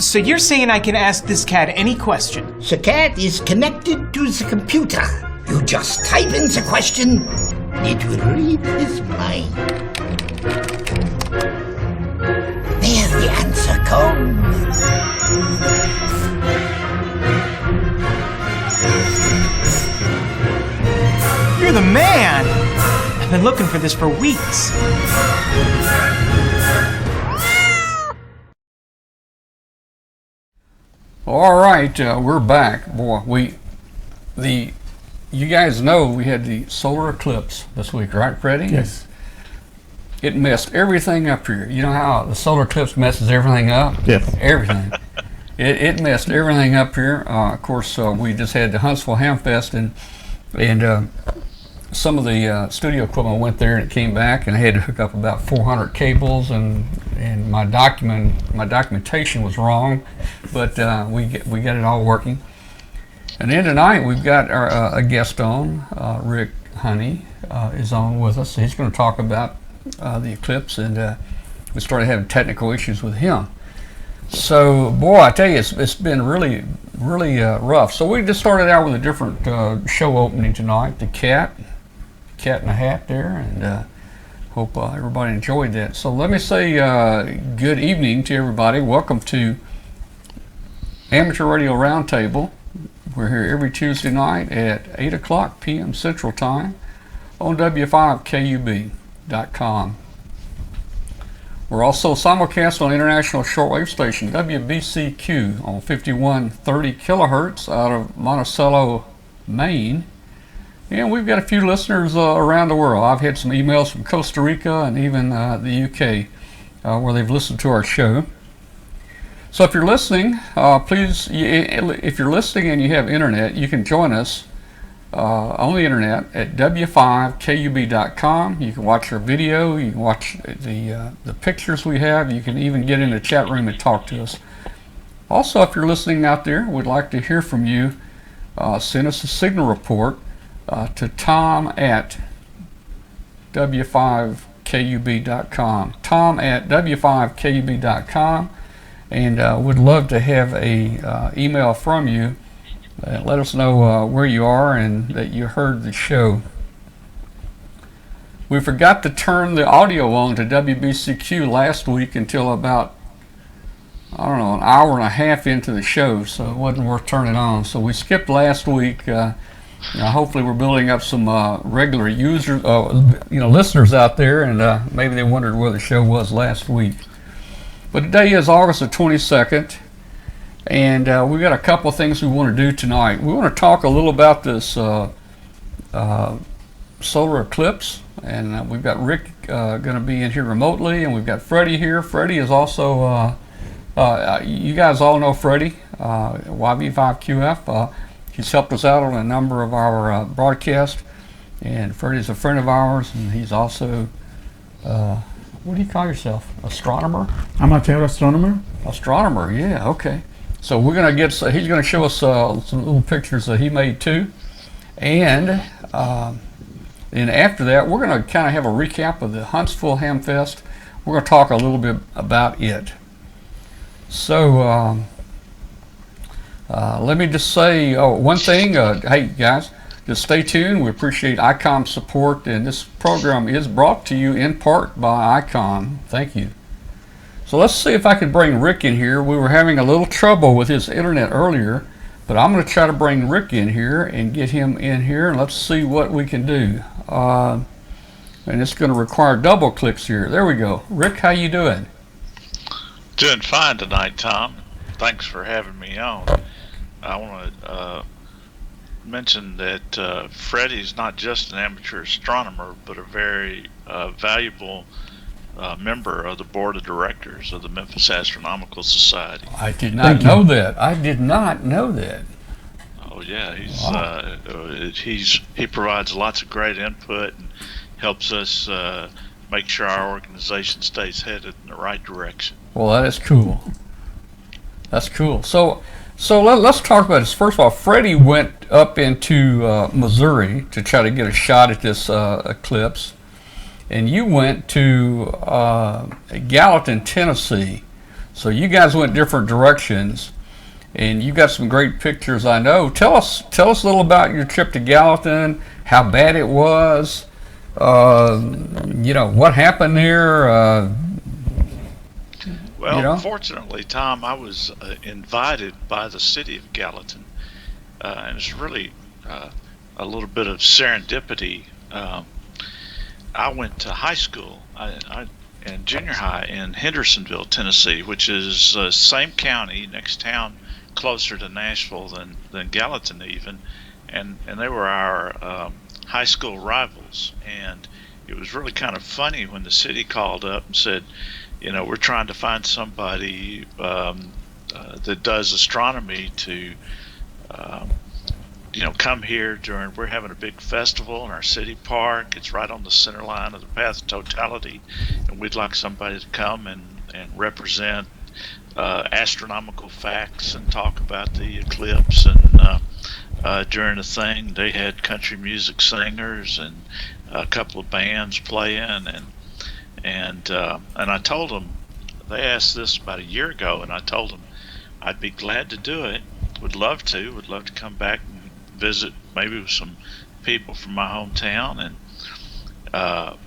So you're saying I can ask this cat any question? The cat is connected to the computer. You just type in the question, it will read his mind. There the answer comes. You're the man! I've been looking for this for weeks. All right, we're back. Boy, you guys know we had the solar eclipse this week, right, Freddy? Yes. It messed everything up here. You know how the solar eclipse messes everything up? Yes. Everything. It messed everything up here. Of course, we just had the Huntsville Hamfest, and some of the studio equipment went there and it came back, and I had to hook up about 400 cables, and my documentation was wrong, but we got it all working. And then tonight we've got our, a guest on, Ric Honey is on with us. He's going to talk about the eclipse, and we started having technical issues with him. So, boy, I tell you, it's been really rough. So we just started out with a different show opening tonight, the cat in a hat there, and hope everybody enjoyed that. So let me say good evening to everybody. Welcome to Amateur Radio Roundtable. We're here every Tuesday night at 8 o'clock p.m. Central Time on W5KUB.com. We're also simulcast on international shortwave station WBCQ on 5130 kilohertz out of Monticello, Maine. And we've got a few listeners around the world. I've had some emails from Costa Rica and even the UK where they've listened to our show. So if you're listening, please, if you're listening and you have internet, you can join us on the internet at W5KUB.com. You can watch our video, you can watch the pictures we have, you can even get in the chat room and talk to us. Also, if you're listening out there, we'd like to hear from you. Send us a signal report to Tom at W5KUB.com. Tom at W5KUB.com. And would love to have a email from you. Let us know where you are and that you heard the show. We forgot to turn the audio on to WBCQ last week until about, I don't know, an hour and a half into the show, so it wasn't worth turning on. So we skipped last week. Hopefully we're building up some regular users, listeners out there, and maybe they wondered where the show was last week. But today is August the 22nd, and we've got a couple of things we want to do tonight. We want to talk a little about this solar eclipse, and we've got Ric going to be in here remotely, and we've got Freddy here. Freddy is also, you guys all know Freddy, YB5QF. He's helped us out on a number of our broadcasts, and Freddy's a friend of ours, and he's also, what do you call yourself? Astronomer? Amateur astronomer? Astronomer, yeah, okay. So we're going to get, he's going to show us some little pictures that he made too. And then after that, we're going to kind of have a recap of the Huntsville Hamfest. We're going to talk a little bit about it. So let me just say one thing. Hey guys, just stay tuned. We appreciate ICOM support, and this program is brought to you in part by ICOM. Thank you. So let's see if I can bring Ric in here. We were having a little trouble with his internet earlier, but I'm going to try to bring Ric in here and get him in here, and let's see what we can do. And it's going to require double clicks here. There we go. Ric, how you doing? Doing fine tonight, Tom. Thanks for having me on. I want to mention that Freddy's not just an amateur astronomer, but a very valuable member of the board of directors of the Memphis Astronomical Society. I did not know that. I did not know that. Oh yeah, Wow. He provides lots of great input and helps us make sure our organization stays headed in the right direction. Well, that is cool. That's cool. So let's talk about this. First of all, Freddy went up into Missouri to try to get a shot at this eclipse, and you went to Gallatin, Tennessee. So you guys went different directions, and you got some great pictures, I know. Tell us a little about your trip to Gallatin, how bad it was, what happened there. Well, fortunately, Tom, I was invited by the city of Gallatin, and it's really a little bit of serendipity. I went to high school and junior high in Hendersonville, Tennessee, which is same county, next town, closer to Nashville than Gallatin even, and they were our high school rivals. And it was really kind of funny when the city called up and said, we're trying to find somebody that does astronomy to come here we're having a big festival in our city park. It's right on the center line of the path of totality, and we'd like somebody to come and represent astronomical facts and talk about the eclipse. And during the thing, they had country music singers and a couple of bands playing, and I told them, they asked this about a year ago, and I told them I'd be glad to do it. Would love to come back and visit maybe with some people from my hometown. And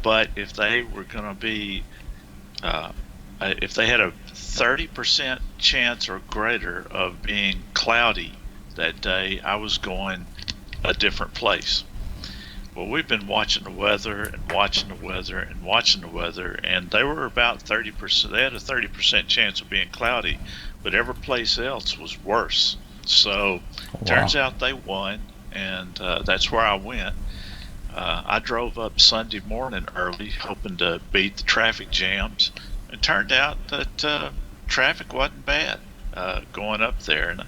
but if they were going to be if they had a 30% chance or greater of being cloudy that day, I was going a different place. Well, we've been watching the weather and watching the weather and watching the weather, and they were about 30%. They had a 30% chance of being cloudy, but every place else was worse. So turns out they won, and that's where I went. I drove up Sunday morning early, hoping to beat the traffic jams. It turned out that traffic wasn't bad going up there, and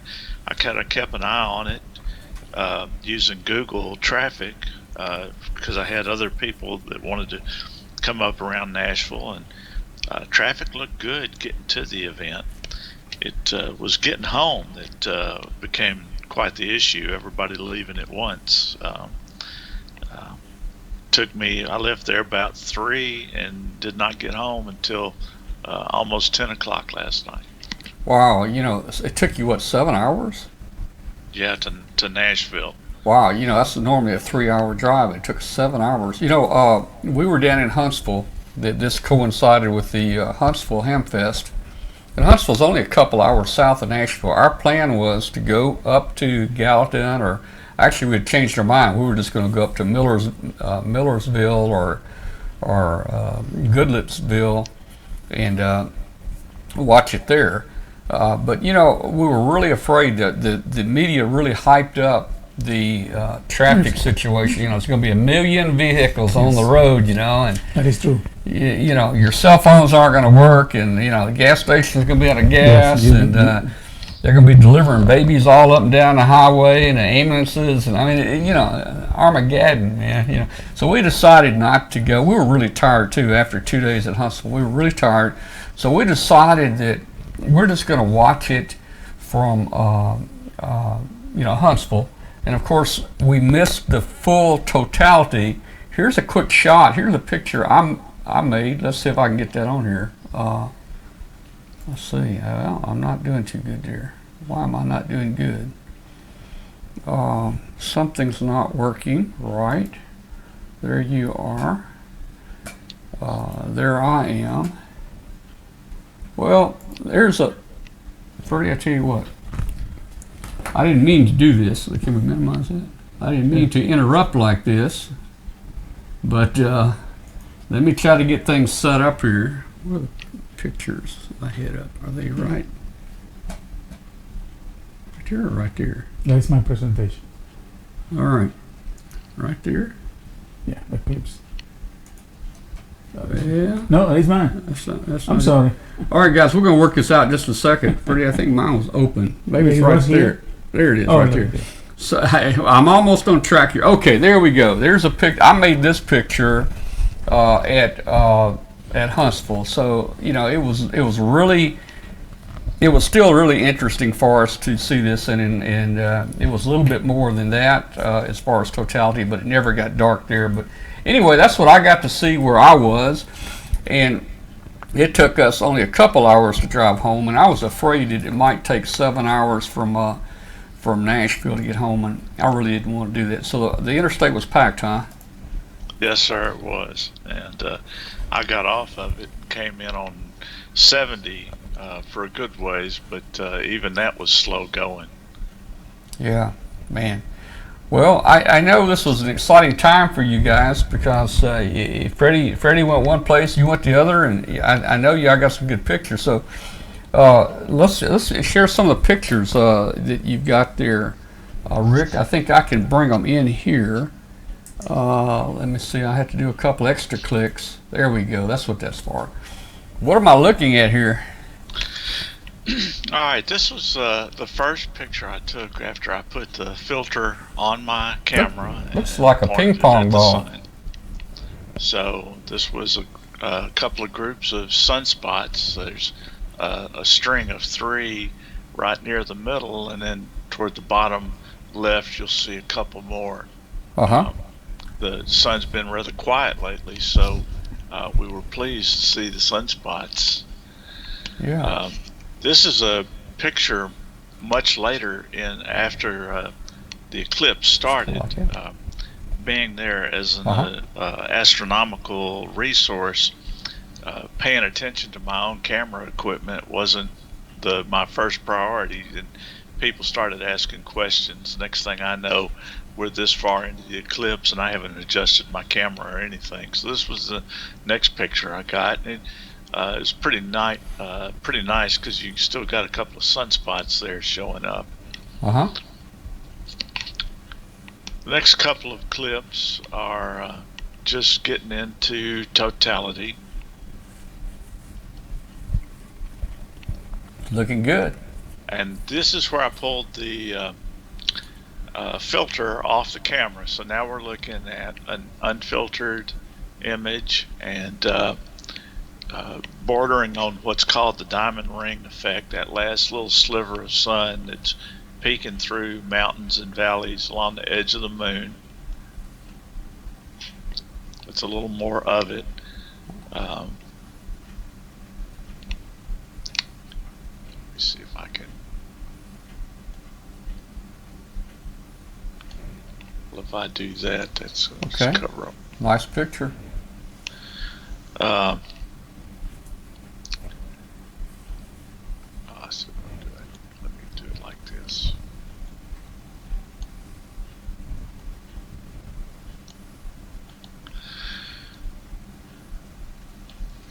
I kind of kept an eye on it using Google Traffic because I had other people that wanted to come up around Nashville, and traffic looked good getting to the event. It was getting home that became quite the issue. Everybody leaving at once. I left there about 3 and did not get home until almost 10 o'clock last night. Wow, it took you 7 hours? Yeah, to Nashville. Wow, that's normally a 3-hour drive. It took 7 hours. We were down in Huntsville. This coincided with the Huntsville Hamfest. And Huntsville's only a couple hours south of Nashville. Our plan was to go up to Gallatin, or actually we had changed our mind. We were just going to go up to Millersville or Goodlettsville and watch it there. But we were really afraid that the media really hyped up the traffic situation. It's going to be 1 million vehicles on the road, and that is true. Your cell phones aren't going to work, and the gas station's going to be out of gas, and they're going to be delivering babies all up and down the highway, and the ambulances, and Armageddon, man. So we decided not to go. We were really tired too after 2 days at Huntsville. We were really tired, so we decided that we're just going to watch it from Huntsville. And of course, we missed the full totality. Here's a quick shot. Here's a picture I made. Let's see if I can get that on here. Let's see. Well, I'm not doing too good there. Why am I not doing good? Something's not working right. There you are. There I am. Well, Freddie, I tell you what. I didn't mean to do this. Can we minimize that? I didn't mean to interrupt like this, but let me try to get things set up here. Where are the pictures I had up? Are they right? Right here or right there? That's my presentation. All right. Right there? Yeah, Eclipse. Yeah. No, it's mine. I'm sorry. All right, guys, we're going to work this out in just a second. Freddie, I think mine was open. Maybe it's right there. There it is, right there. So I'm almost on track here. Okay, there we go. There's a pic. I made this picture at Huntsville. So it was still really interesting for us to see this, and it was a little bit more than that as far as totality, but it never got dark there. But anyway, that's what I got to see where I was, and it took us only a couple hours to drive home, and I was afraid that it might take 7 hours from Nashville to get home, and I really didn't want to do that. So the interstate was packed, huh? Yes, sir, it was. And I got off of it, came in on 70 for a good ways, but even that was slow going. Yeah, man. Well, I know this was an exciting time for you guys because Freddie went one place, you went the other, and I know I got some good pictures. So let's share some of the pictures that you've got there, Rick. I think I can bring them in here. Let me see. I have to do a couple extra clicks. There we go. That's what that's for. What am I looking at here? All right, this was the first picture I took after I put the filter on my camera. Looks like a pointed ping pong at the ball. sun. So this was a couple of groups of sunspots. There's a string of 3 right near the middle, and then toward the bottom left you'll see a couple more. Uh-huh. The sun's been rather quiet lately, so we were pleased to see the sunspots. Yeah. This is a picture much later after the eclipse started. Being there as an astronomical resource, paying attention to my own camera equipment wasn't my first priority, and people started asking questions. Next thing I know, we're this far into the eclipse and I haven't adjusted my camera or anything. So this was the next picture I got. It was pretty nice because you still got a couple of sunspots there showing up. Uh-huh. The next couple of clips are just getting into totality. Looking good. And this is where I pulled the filter off the camera. So now we're looking at an unfiltered image and bordering on what's called the diamond ring effect, that last little sliver of sun that's peeking through mountains and valleys along the edge of the moon. It's a little more of it. Let me see if I can. Well, if I do that, that's Okay. cover up. Nice picture. So let me do it like this.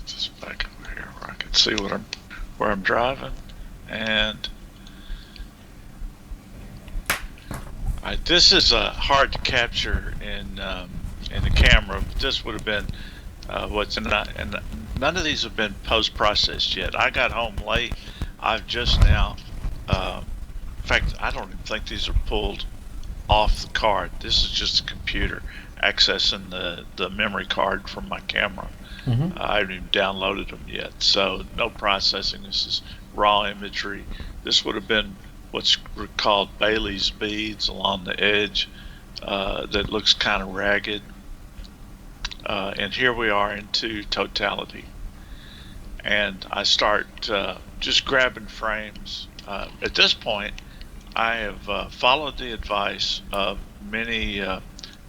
Just back over here where I can see where I'm driving, and alright, this is hard to capture in the camera, but this would have been what's in that, and none of these have been post-processed yet. I got home late. I've just now, in fact, I don't even think these are pulled off the card. This is just a computer accessing the memory card from my camera. Mm-hmm. I haven't even downloaded them yet, so no processing. This is raw imagery. This would have been what's called Bailey's beads along the edge that looks kind of ragged. And here we are into totality. And I start just grabbing frames. At this point, I have followed the advice of many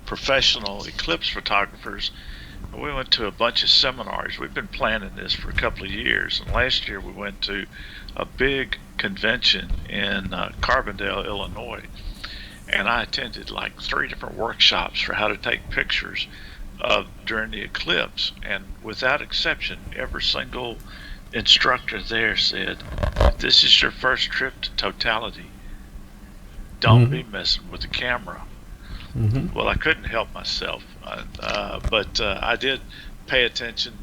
professional eclipse photographers. We went to a bunch of seminars. We've been planning this for a couple of years. And last year we went to a big convention in Carbondale, Illinois. And I attended like 3 different workshops for how to take pictures during the eclipse, and without exception, every single instructor there said, if this is your first trip to totality, don't be messing with the camera. Mm-hmm. Well, I couldn't help myself, but I did pay attention.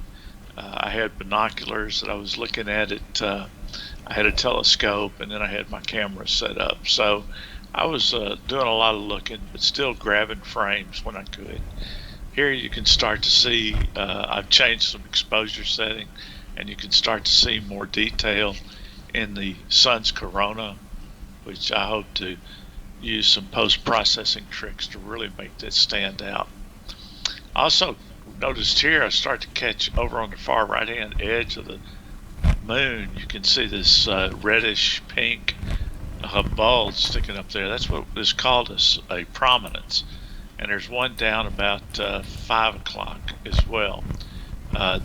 I had binoculars that I was looking at it. I had a telescope, and then I had my camera set up. So I was doing a lot of looking, but still grabbing frames when I could. Here you can start to see, I've changed some exposure setting, and you can start to see more detail in the sun's corona, which I hope to use some post-processing tricks to really make this stand out. I also noticed here, I start to catch over on the far right hand edge of the moon. You can see this reddish pink bulge sticking up there. That's what is called a prominence. And there's one down about 5 o'clock as well.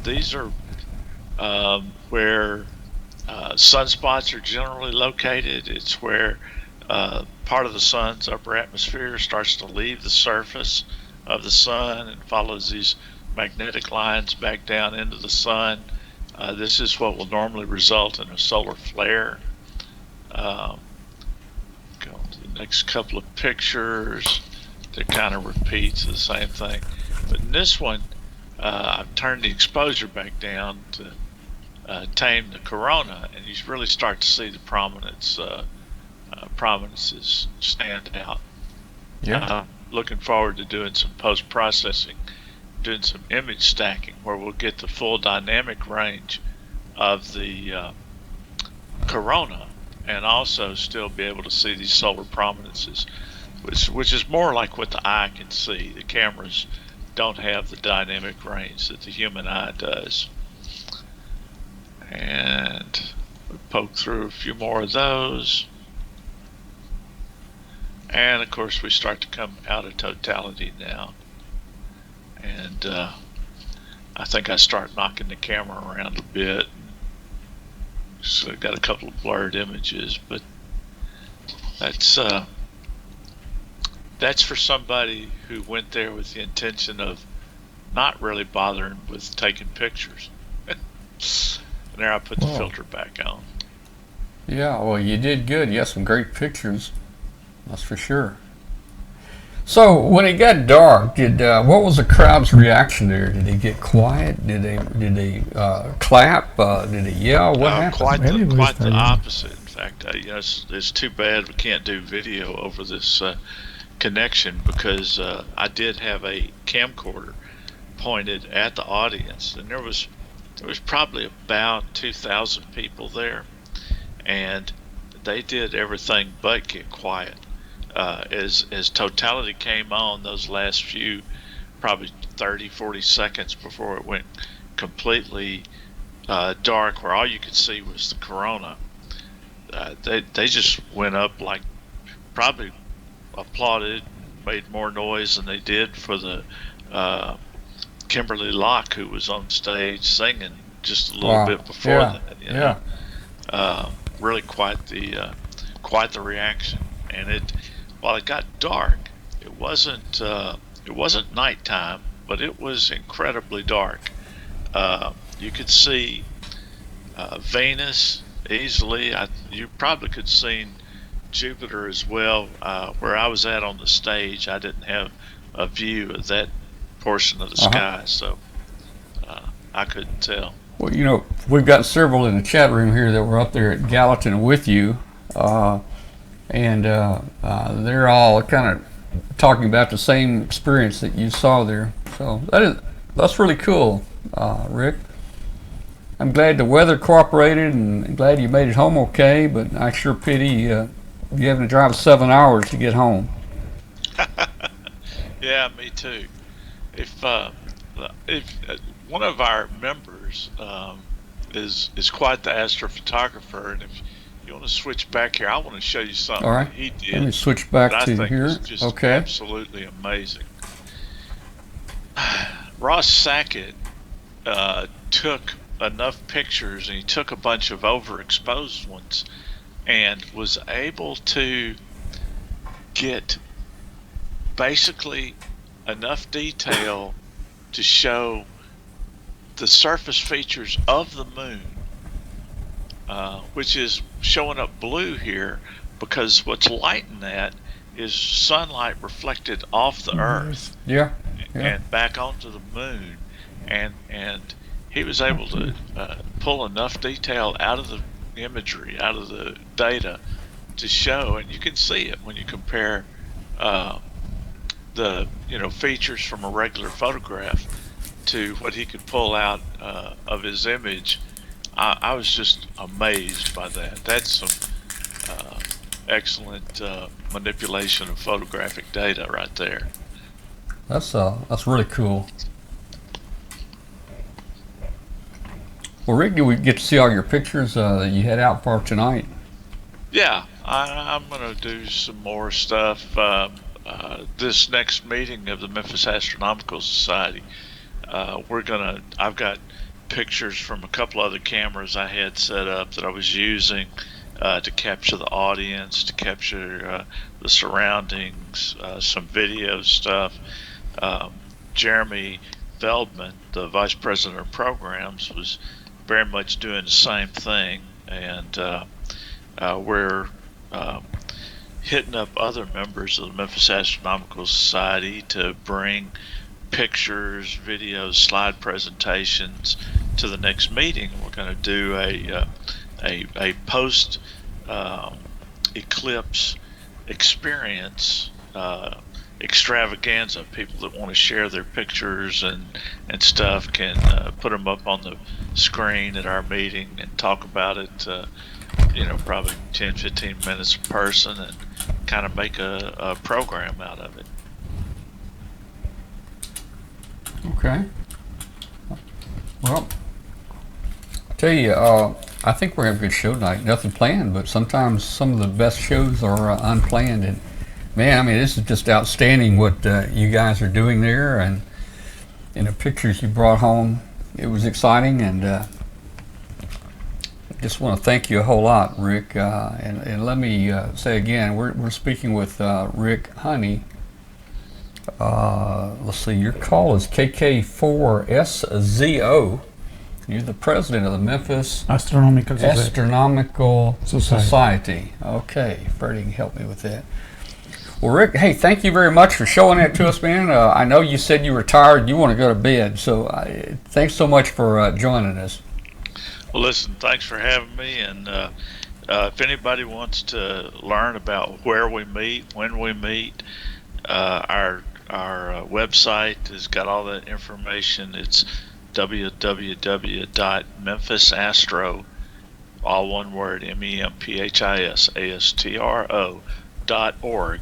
These are where sunspots are generally located. It's where part of the sun's upper atmosphere starts to leave the surface of the sun and follows these magnetic lines back down into the sun. This is what will normally result in a solar flare. Go to the next couple of pictures. That kind of repeats the same thing. But in this one, I've turned the exposure back down to tame the corona, and you really start to see the prominences stand out. Yeah. Looking forward to doing some post-processing, doing some image stacking where we'll get the full dynamic range of the corona and also still be able to see these solar prominences, which is more like what the eye can see. The cameras don't have the dynamic range that the human eye does. And we poke through a few more of those. And of course we start to come out of totality now. And I think I start knocking the camera around a bit. So I've got a couple of blurred images, but that's for somebody who went there with the intention of not really bothering with taking pictures. And there I put the filter back on. Yeah, well, you did good. You got some great pictures. That's for sure. So when it got dark, what was the crowd's reaction there? Did they get quiet? Did they clap? Did they yell? What happened? Quite the opposite. In fact, it's too bad we can't do video over this connection, because I did have a camcorder pointed at the audience, and there was probably about 2,000 people there, and they did everything but get quiet. As totality came on, those last few, probably 30-40 seconds before it went completely dark, where all you could see was the corona, they just went up, like, probably applauded, made more noise than they did for the Kimberly Locke, who was on stage singing just a little bit before that. Really quite the reaction. And while it got dark, it wasn't nighttime, but it was incredibly dark. You could see Venus easily. You probably could see Jupiter as well. Where I was at on the stage, I didn't have a view of that portion of the sky, so I couldn't tell. Well, we've got several in the chat room here that were up there at Gallatin with you, and they're all kind of talking about the same experience that you saw there. So that's really cool, Rick. I'm glad the weather cooperated, and glad you made it home okay, but I sure pity you having to drive 7 hours to get home. Yeah, me too. If one of our members is quite the astrophotographer, and if you want to switch back here, I want to show you something All right. that he did. Let me switch back that to I think here. is just Okay. absolutely amazing. Ross Sackett took enough pictures, and he took a bunch of overexposed ones, and was able to get basically enough detail to show the surface features of the moon, which is showing up blue here because what's lighting that is sunlight reflected off the Earth and back onto the moon, and he was able to pull enough detail out of the imagery, out of the data, to show, and you can see it when you compare the features from a regular photograph to what he could pull out of his image. I was just amazed by that. That's some excellent manipulation of photographic data right there. That's really cool. Well, Rick, did we get to see all your pictures that you had out for tonight? Yeah, I'm going to do some more stuff. This next meeting of the Memphis Astronomical Society, I've got pictures from a couple other cameras I had set up that I was using to capture the audience, to capture the surroundings, some video stuff. Jeremy Feldman, the Vice President of Programs, was very much doing the same thing, and we're hitting up other members of the Memphis Astronomical Society to bring pictures, videos, slide presentations to the next meeting. We're going to do a post Eclipse experience extravaganza. People that want to share their pictures and stuff can put them up on the screen at our meeting and talk about it, probably 10-15 minutes a person, and kind of make a program out of it. Okay. Well, I tell you, I think we're having a good show tonight. Nothing planned, but sometimes some of the best shows are unplanned. And man, I mean, this is just outstanding what you guys are doing there, and the pictures you brought home. It was exciting, and I just want to thank you a whole lot, Rick. And let me say again, we're speaking with Ric Honey. Let's see, your call is KK4SZO. You're the president of the Memphis Astronomical Society. Okay, Freddie can help me with that. Well, Rick, hey, thank you very much for showing that to us, man. I know you said you were tired, you want to go to bed, so thanks so much for joining us. Well, listen, thanks for having me, and if anybody wants to learn about where we meet, when we meet, our website has got all that information. It's www.memphisastro, all one word, memphisastro.org.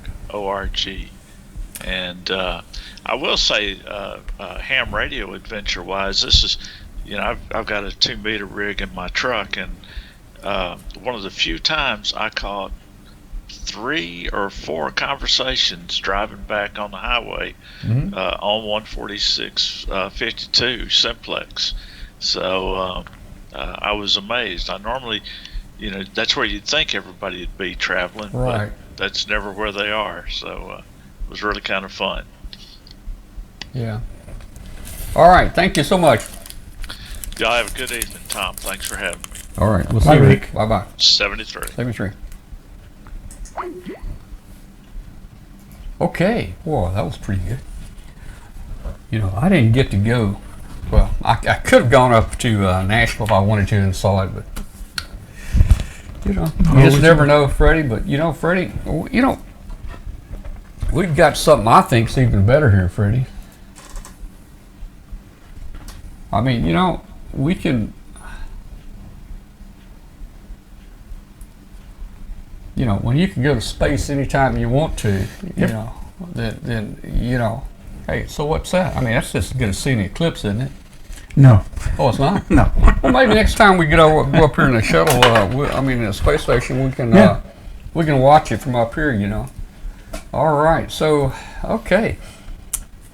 And I will say, ham radio adventure wise, this is, I've got a 2-meter rig in my truck, and one of the few times I caught 3 or 4 conversations driving back on the highway on 14652 simplex. So I was amazed. I normally, that's where you'd think everybody would be traveling, right? But that's never where they are. So it was really kind of fun. Yeah. All right. Thank you so much. Y'all have a good evening, Tom. Thanks for having me. All right. We'll see Bye, you, Rick. Bye bye. 73. 73. Okay, whoa, that was pretty good. I didn't get to go. Well, I could have gone up to Nashville if I wanted to and saw it, but you just never know, Freddie. But Freddie, we've got something I think's even better here, Freddie. I mean, we can. When you can go to space anytime you want to, then hey, so what's that? I mean, that's just going to see an eclipse, isn't it? No. Oh, it's not? No. Well, maybe next time we go up here in the shuttle, in the space station, we can watch it from up here, All right, so, okay.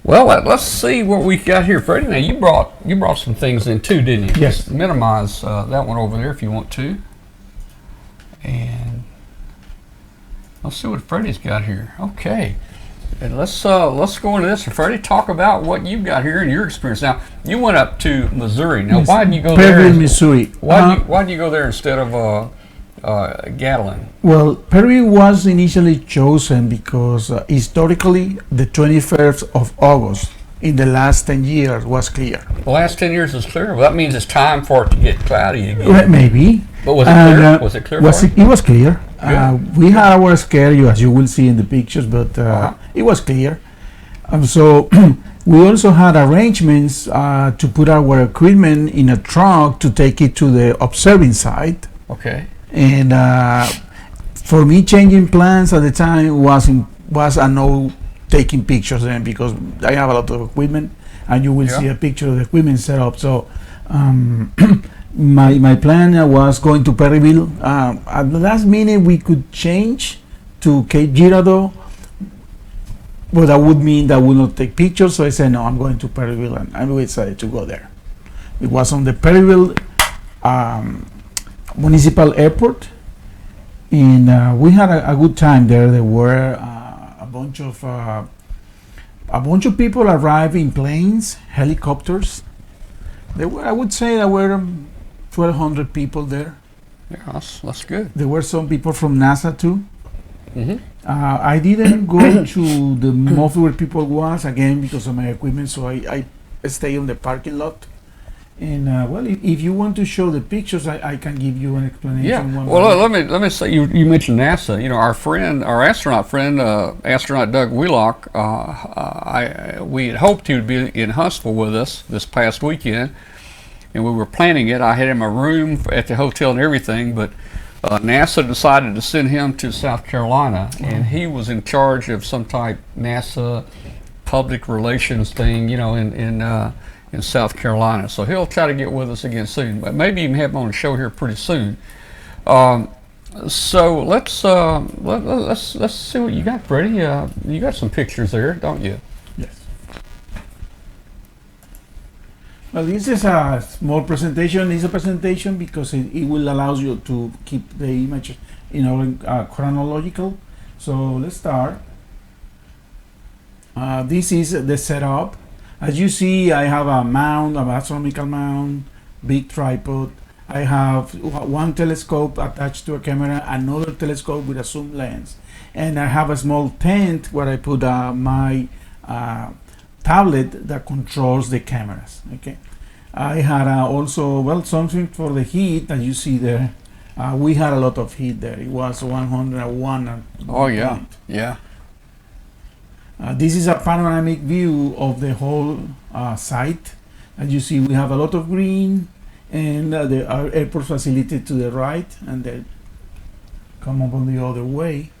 Well, let's see what we got here, Freddie. Now, you brought some things in too, didn't you? Yes. Just minimize that one over there if you want to. And let's see what Freddie's got here. Okay, and let's go into this. Freddie, talk about what you've got here in your experience. Now, you went up to Missouri. Now, why did you go there? Perry, Missouri. Why did you go there instead of Gatlin? Well, Perry was initially chosen because historically, the 21st of August in the last 10 years was clear. The last 10 years is clear. Well, that means it's time for it to get cloudy again. Well, maybe. But was it clear? Was it clear? It was clear. We had our schedule, as you will see in the pictures, but it was clear. So we also had arrangements to put our equipment in a truck to take it to the observing site. Okay. And for me, changing plans at the time was a no taking pictures then, because I have a lot of equipment, and you will see a picture of the equipment set up. So My plan was going to Perryville. At the last minute, we could change to Cape Girardeau, but that would mean that I would not take pictures. So I said, no, I'm going to Perryville, and we decided to go there. It was on the Perryville Municipal Airport, and we had a good time there. There were a bunch of people arrived in planes, helicopters. There were, I would say, there were 1,200 people there. Yeah, that's good. There were some people from NASA too. Mm-hmm. I didn't go to the most where people was again because of my equipment, so I stay on the parking lot. And well, if you want to show the pictures, I can give you an explanation. Yeah. Well, let me say you mentioned NASA. You know, our astronaut friend, astronaut Doug Wheelock. We had hoped he would be in Huntsville with us this past weekend, and we were planning it. I had him a room at the hotel and everything, but NASA decided to send him to South Carolina, and he was in charge of some type NASA public relations thing. You know, in South Carolina, so he'll try to get with us again soon. But maybe even have him on the show here pretty soon. So let's see what you got, Freddie. You got some pictures there, don't you? Yes. Well, this is a small presentation. It's a presentation because it will allow you to keep the image, chronological. So let's start. This is the setup. As you see, I have a mount, an astronomical mount, big tripod. I have one telescope attached to a camera, another telescope with a zoom lens, and I have a small tent where I put my tablet that controls the cameras. Okay, I had also something for the heat, as you see there. We had a lot of heat there. It was 101. Oh yeah, yeah. This is a panoramic view of the whole site. As you see, we have a lot of green, and our airport facility to the right, and then come up on the other way.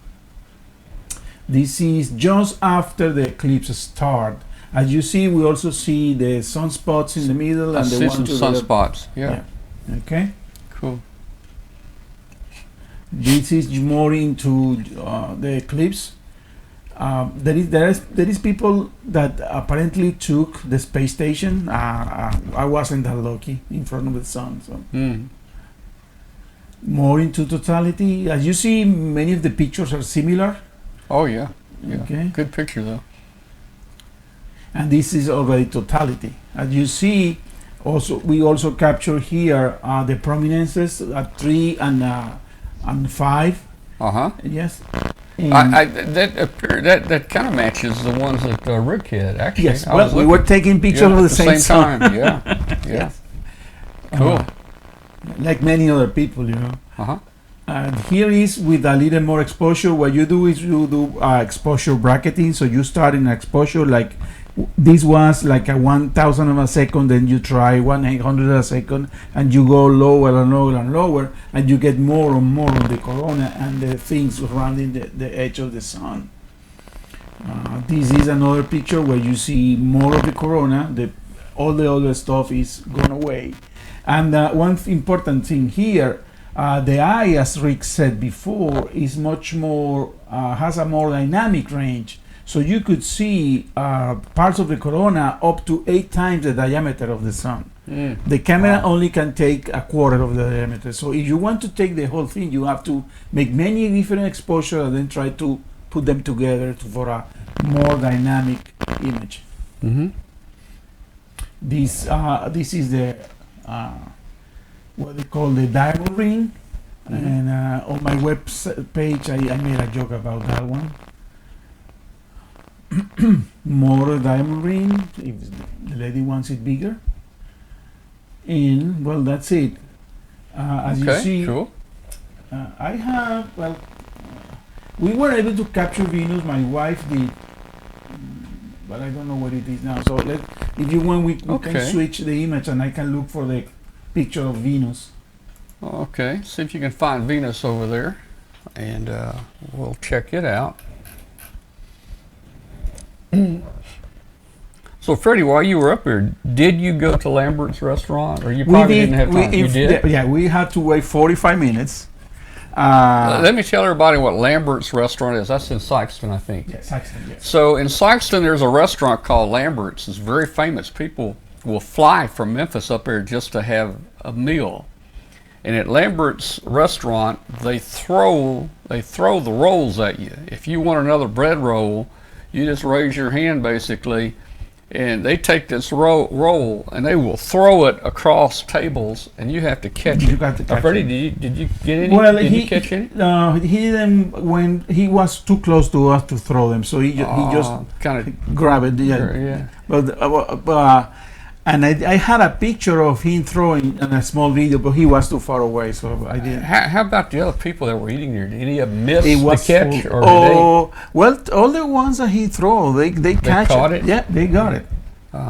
This is just after the eclipse start. As you see, we also see the sunspots in the middle, and the one to the sunspots. Yeah. Okay. Cool. This is more into the eclipse. There is people that apparently took the space station. I wasn't that lucky in front of the sun. So more into totality. As you see, many of the pictures are similar. Oh yeah. Yeah. Okay. Good picture though. And this is already totality. As you see, we also capture here the prominences at 3 and 5. Yes. That kind of matches the ones that Rick had, actually. Yes, well, we were taking pictures at the same time. Yeah, yeah. Yes. Cool. Like many other people, And here is with a little more exposure. What you do is you do exposure bracketing. So you start in exposure like this was like a 1,000 of a second, then you try 1/800 a second, and you go lower and lower and lower, and you get more and more of the corona and the things surrounding the edge of the sun. This is another picture where you see more of the corona. All the other stuff is gone away. And one important thing here, the eye, as Rick said before, is much more has a more dynamic range. So you could see parts of the corona up to 8 times the diameter of the sun. The camera only can take a quarter of the diameter. So if you want to take the whole thing, you have to make many different exposures and then try to put them together for a more dynamic image. This is the what they call the diamond ring, and on my web page I made a joke about that one. More diamond ring if the lady wants it bigger. And well, that's it. As you see, cool. I have we were able to capture Venus. My wife did, but I don't know what it is now. So if you want, we can switch the image, and I can look for the picture of Venus. Okay, see if you can find Venus over there, and we'll check it out. So, Freddie, while you were up here, did you go to Lambert's restaurant, or you probably didn't have time? You did? Yeah, we had to wait 45 minutes. Let me tell everybody what Lambert's restaurant is. That's in Sykeston, I think. Yeah, Sykeston, yes. So in Sykeston, there's a restaurant called Lambert's. It's very famous. People will fly from Memphis up there just to have a meal. And at Lambert's restaurant, they throw the rolls at you. If you want another bread roll, you just raise your hand basically, and they take this roll and they will throw it across tables, and you have to catch it. You got to catch Freddie, it. did you get any? Well, did you catch any? He didn't. When he was too close to us to throw them, so he just kind of grabbed it. Yeah. But and I had a picture of him throwing in a small video, but he was too far away, so I didn't. How about the other people that were eating there? Did any of them miss It was the catch, full. or did Well, all the ones that he threw, they catch caught it? Yeah, they got it.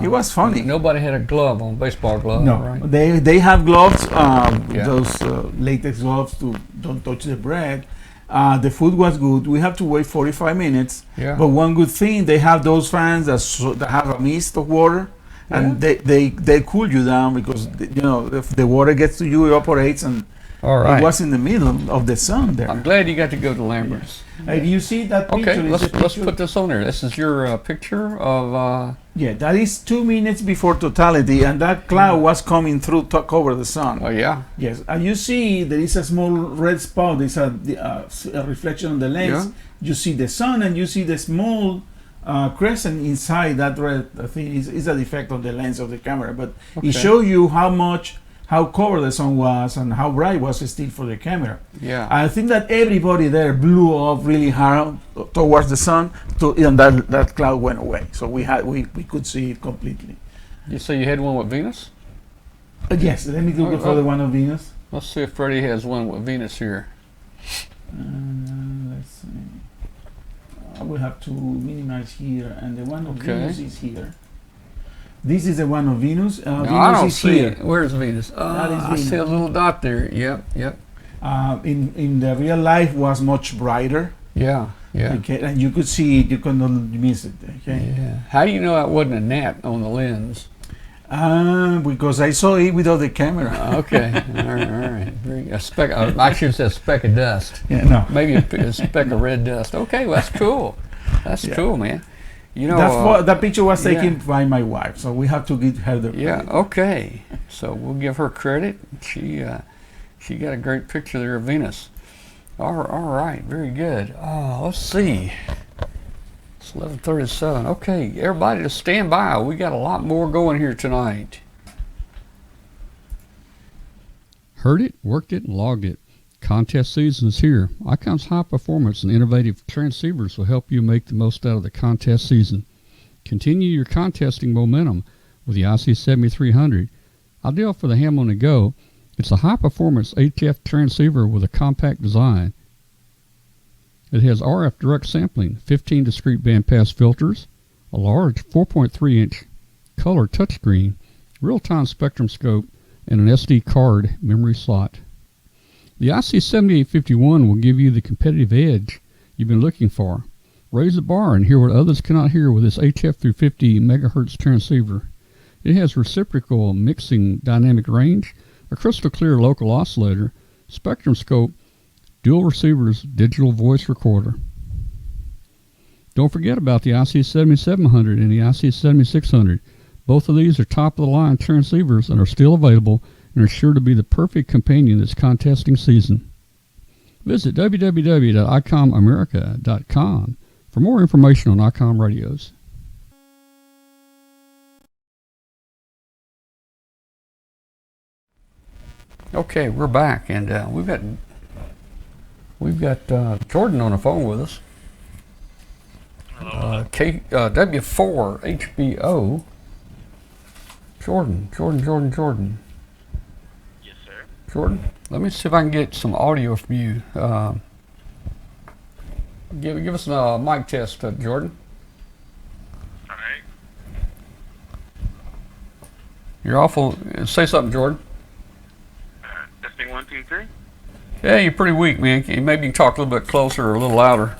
It was funny. Nobody had a glove on, baseball glove, No, right? they have gloves, Yeah. those latex gloves to don't touch the bread. The food was good. We have to wait 45 minutes. Yeah. But one good thing, they have those fans that have a mist of water, and they cool you down because if the water gets to you, it evaporates, and All right. it was in the middle of the sun there. I'm glad you got to go to Lambert's. You see that picture? Okay, is let's the picture- put this on there. This is your picture of. Yeah, that is 2 minutes before totality, and that cloud was coming through to cover the sun. Oh yeah. Yes, and you see there is a small red spot. There's a reflection on the lens. Yeah. You see the sun, and you see the small crescent inside that red thing. Is a defect on the lens of the camera, but Okay. it shows you how covered the sun was and how bright was still for the camera. Yeah. I think that everybody there blew up really hard towards the sun, and that cloud went away. So we could see it completely. You say you had one with Venus? Yes, let me look for the one of Venus. Let's see if Freddie has one with Venus here. Let's see. I will have to minimize here, and the one of Venus is here. This is the one of Venus. No, Venus I don't is see here. it. Where's Venus? That is I Venus. see a little dot there. Yep. In the real life was much brighter. Yeah. Okay, and you could see it. You could not miss it. Okay. Yeah. How do you know that wasn't a gnat on the lens? Because I saw it without the camera. Okay. All right. A speck. I should have said speck of dust. Yeah, no. Maybe a speck of red dust. Okay, well, that's cool. That's cool, man. You know, that picture was taken by my wife, so we have to give her the yeah. credit. Okay. So we'll give her credit. She got a great picture there of Venus. All right. Very good. Let's see. It's 11:37. Okay, everybody, just stand by. We got a lot more going here tonight. Heard it, worked it, and logged it. Contest season is here. ICOM's high performance and innovative transceivers will help you make the most out of the contest season. Continue your contesting momentum with the IC7300. Ideal for the ham on the go, it's a high performance ATF transceiver with a compact design. It has RF direct sampling, 15 discrete bandpass filters, a large 4.3 inch color touchscreen, real-time spectrum scope, and an SD card memory slot. The IC7851 will give you the competitive edge you've been looking for. Raise the bar and hear what others cannot hear with this HF through 50 MHz transceiver. It has reciprocal mixing dynamic range, a crystal clear local oscillator, spectrum scope, dual receivers, digital voice recorder. Don't forget about the IC7700 and the IC7600. Both of these are top-of-the-line transceivers and are still available and are sure to be the perfect companion this contesting season. Visit www.icomamerica.com for more information on ICOM radios. Okay, we're back, and we've got Jordan on the phone with us. W4 HBO. Jordan. Yes, sir. Jordan, let me see if I can get some audio from you. Give us a mic test, Jordan. All right. You're awful. Say something, Jordan. Testing 1, 2, 3. Yeah, you're pretty weak, man. Maybe you can talk a little bit closer or a little louder.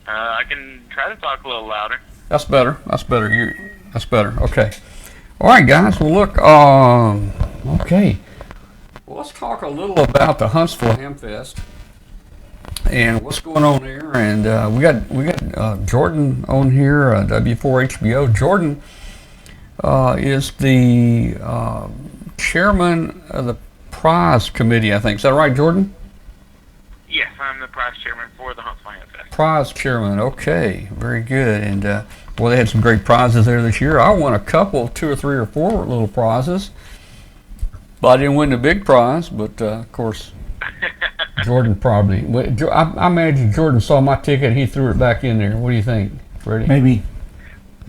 I can try to talk a little louder. That's better. That's better. That's better. Okay. All right, guys. Well, look. Okay. Well, let's talk a little about the Huntsville Hamfest and what's going on there. And we got Jordan on here, W4HBO. Jordan is the chairman of the prize committee, I think. Is that right, Jordan? Yes, I'm the prize chairman for the Huntsville Hamfest. Prize chairman. Okay, very good. And well, they had some great prizes there this year. I won a couple, 2 or 3 or 4 little prizes. But I didn't win the big prize, but of course, Jordan probably. I imagine Jordan saw my ticket, he threw it back in there. What do you think, Freddie? Maybe.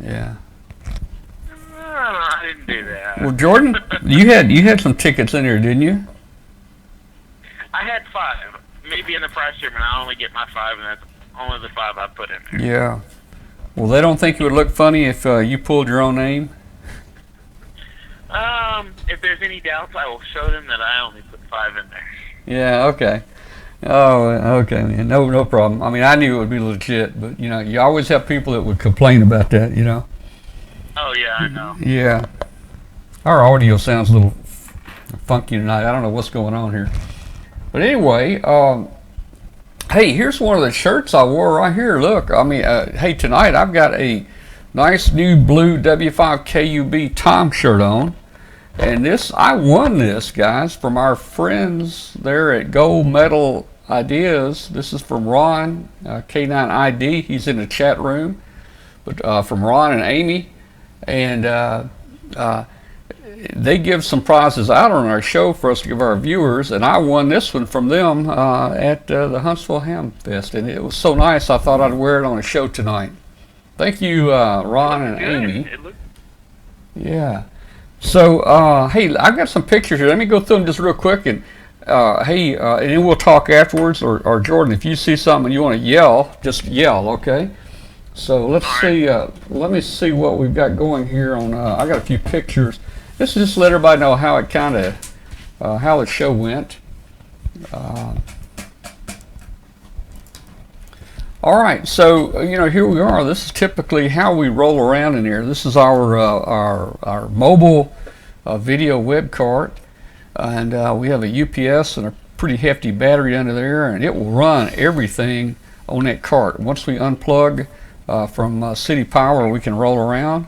Yeah. I didn't do that. Well, Jordan, you had some tickets in there, didn't you? I had 5. Maybe in the prize chairman, I only get my 5, and that's only the 5 I put in there. Yeah. Well, they don't think it would look funny if you pulled your own name? If there's any doubts, I will show them that I only put 5 in there. Yeah, okay. Oh, okay, man. No problem. I mean, I knew it would be legit, but, you know, you always have people that would complain about that, you know? Oh, yeah, I know. Yeah. Our audio sounds a little funky tonight. I don't know what's going on here. But anyway, hey, here's one of the shirts I wore right here. Look, I mean, hey, tonight I've got a nice new blue W5KUB Tom shirt on. And I won this, guys, from our friends there at Gold Medal Ideas. This is from Ron, K9ID. He's in the chat room. But from Ron and Amy. And they give some prizes out on our show for us to give our viewers. And I won this one from them at the Huntsville Hamfest. And it was so nice, I thought I'd wear it on a show tonight. Thank you, Ron and Amy. Yeah. So, hey, I've got some pictures here. Let me go through them just real quick. And, hey, and then we'll talk afterwards. Or Jordan, if you see something and you want to yell, just yell, okay? So let's see. Let me see what we've got going here on. I got a few pictures. This is just to let everybody know how it how the show went. All right, so you know, here we are. This is typically how we roll around in here. This is our mobile video web cart, and we have a UPS and a pretty hefty battery under there, and it will run everything on that cart. Once we unplug from City Power, we can roll around,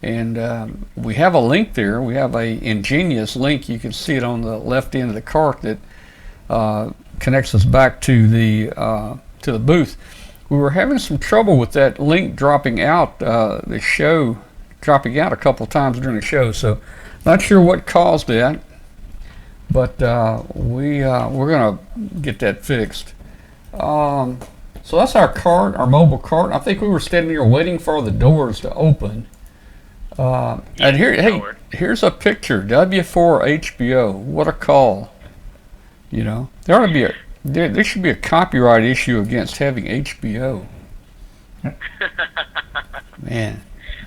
and we have a link there. We have a ingenious link. You can see it on the left end of the cart that connects us back to the booth. We were having some trouble with that link dropping out, the show dropping out a couple times during the show, so not sure what caused that, but we're going to get that fixed. So that's our cart, our mobile cart. I think we were standing here waiting for the doors to open. And here, hey, here's a picture, W4HBO. What a call. You know, there ought to be there should be a copyright issue against having HBO. Man.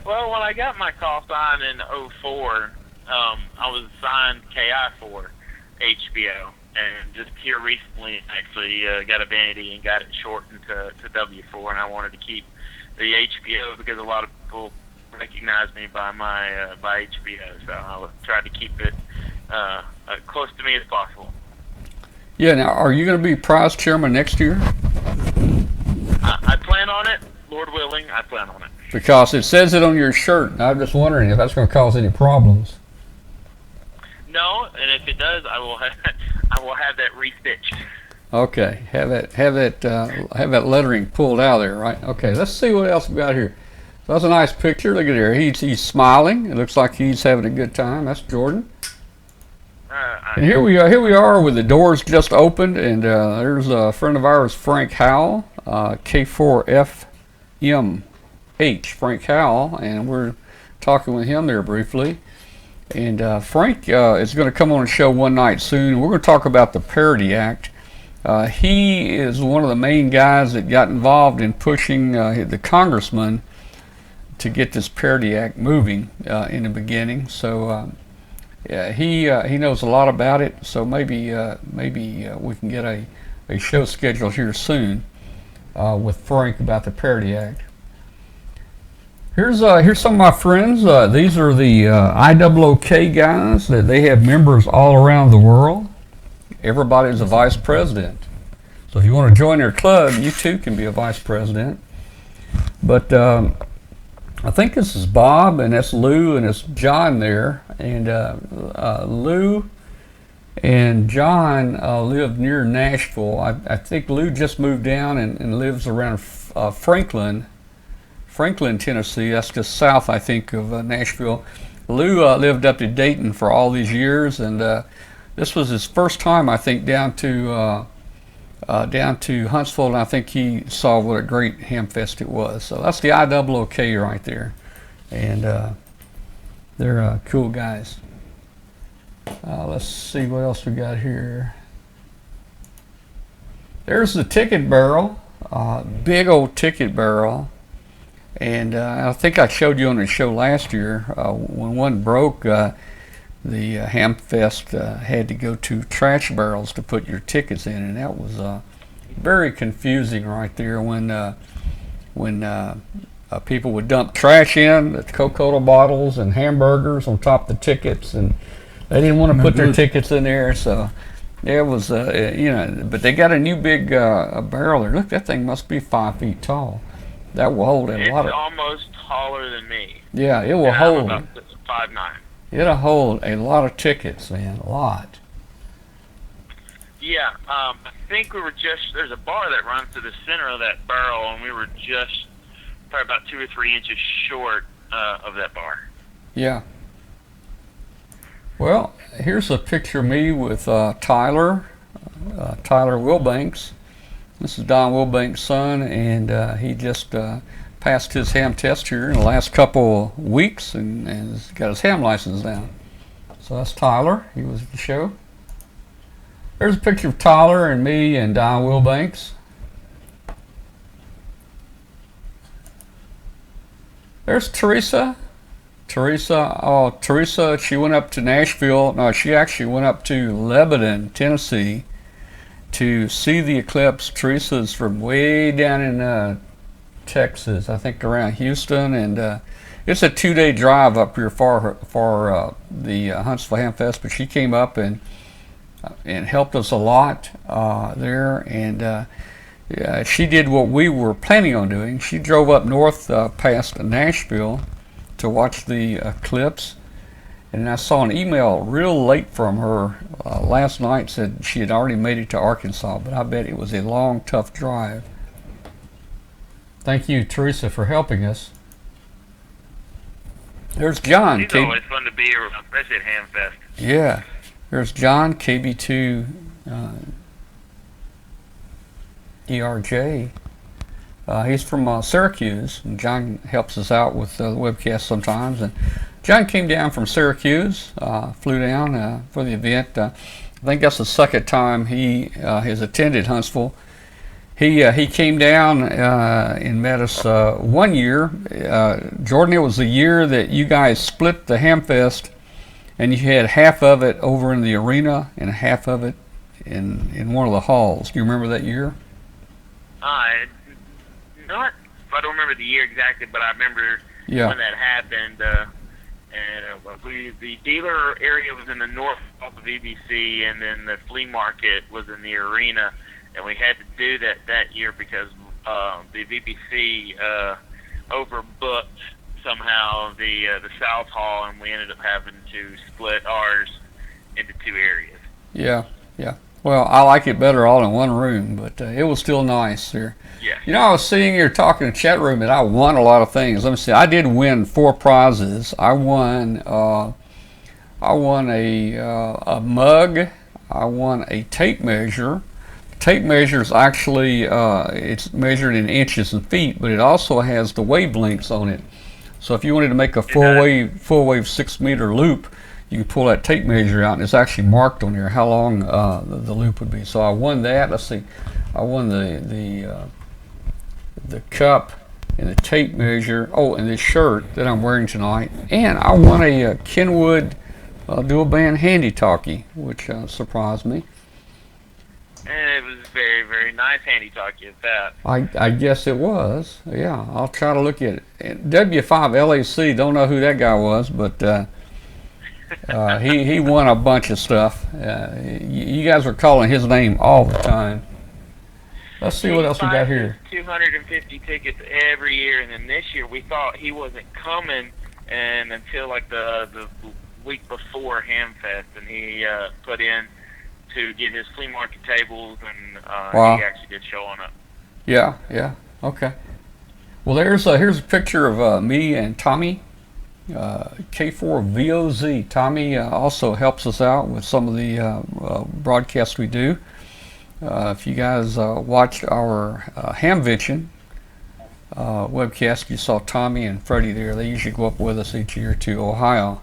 Well, when I got my call sign in '04, I was assigned KI for HBO, and just here recently, actually got a vanity and got it shortened to W4, and I wanted to keep the HBO because a lot of people recognize me by my by HBO, so I tried to keep it close to me as possible. Yeah, now, are you going to be prize chairman next year? I plan on it. Lord willing, I plan on it. Because it says it on your shirt, and I'm just wondering if that's going to cause any problems. No, and if it does, I will have that restitched. Okay, have that lettering pulled out of there, right? Okay, let's see what else we got here. So that's a nice picture. Look at here. He's smiling. It looks like he's having a good time. That's Jordan. And here we are with the doors just opened, and there's a friend of ours, Frank Howell, K4FMH, Frank Howell, and we're talking with him there briefly. And Frank is going to come on a show one night soon. We're going to talk about the Parity Act. He is one of the main guys that got involved in pushing the congressman to get this Parity Act moving in the beginning. So. Yeah, he knows a lot about it, so maybe we can get a show scheduled here soon with Frank about the Parity Act. Here's some of my friends. These are the IOOK guys. That they have members all around the world. Everybody's a vice president. So if you want to join their club, you too can be a vice president. But I think this is Bob, and that's Lou, and it's John there. And Lou and John live near Nashville. I think Lou just moved down and lives around Franklin, Tennessee. That's just south, I think, of Nashville. Lou lived up to Dayton for all these years, and this was his first time, I think, down to Huntsville, and I think he saw what a great hamfest it was. So that's the IOOK right there, and they're cool guys. Let's see what else we got here. There's the ticket barrel, big old ticket barrel, and I think I showed you on the show last year when one broke. The hamfest had to go to trash barrels to put your tickets in, and that was very confusing right there when people would dump trash in, the Coca-Cola bottles and hamburgers on top of the tickets, and they didn't want to put their tickets in there. So it was, but they got a new big barrel there. Look, that thing must be 5 feet tall. That will hold a lot of. It's almost taller than me. Yeah, it will hold. I'm about 5'9". It'll hold a lot of tickets, man, a lot. Yeah, I think we were there's a bar that runs to the center of that barrel, and we were just probably about 2 or 3 inches short of that bar. Yeah. Well, here's a picture of me with Tyler Wilbanks. This is Don Wilbanks' son, and he just passed his ham test here in the last couple of weeks and has got his ham license now. So that's Tyler. He was at the show. There's a picture of Tyler and me and Don Wilbanks. There's Teresa. Teresa, she went up to Nashville. No, she actually went up to Lebanon, Tennessee to see the eclipse. Teresa's from way down in Texas, I think around Houston, and it's a 2-day drive up here for the Huntsville Hamfest, but she came up and helped us a lot there, and she did what we were planning on doing. She drove up north past Nashville to watch the eclipse, and I saw an email real late from her last night, said she had already made it to Arkansas, but I bet it was a long, tough drive. Thank you, Teresa, for helping us. There's John. It's always fun to be here, especially at Hamfest. Yeah. There's John, KB2 ERJ. He's from Syracuse, and John helps us out with the webcast sometimes. And John came down from Syracuse, flew down for the event. I think that's the second time he has attended Huntsville. He came down and met us 1 year. Jordan, it was the year that you guys split the Hamfest, and you had half of it over in the arena and half of it in one of the halls. Do you remember that year? I don't remember the year exactly, but I remember when that happened. The dealer area was in the north of the BBC, and then the flea market was in the arena. And we had to do that year because the BBC overbooked somehow the South Hall, and we ended up having to split ours into 2 areas. Yeah. Well, I like it better all in one room, but it was still nice there. Yeah. You know, I was sitting here talking in the chat room, and I won a lot of things. Let me see. I did win 4 prizes. I won a mug. I won a tape measure. Tape measure is actually it's measured in inches and feet, but it also has the wavelengths on it. So if you wanted to make a full wave 6-meter loop, you can pull that tape measure out, and it's actually marked on there how long the loop would be. So I won that. Let's see, I won the cup and the tape measure. Oh, and this shirt that I'm wearing tonight, and I won a Kenwood dual band handy talkie, which surprised me. And it was very, very nice handy talkie at that. I guess it was. Yeah, I'll try to look at it. W5LAC, don't know who that guy was, but he won a bunch of stuff. You guys were calling his name all the time. Let's see what else we got here. 250 tickets every year, and then this year we thought he wasn't coming, and until like the week before Hamfest, and he put in to get his flea market tables, and Wow. he actually did show on up. Yeah, okay. Well, here's a picture of me and Tommy, K4VOZ. Tommy also helps us out with some of the broadcasts we do. If you guys watched our Hamvention webcast, you saw Tommy and Freddy there. They usually go up with us each year to Ohio.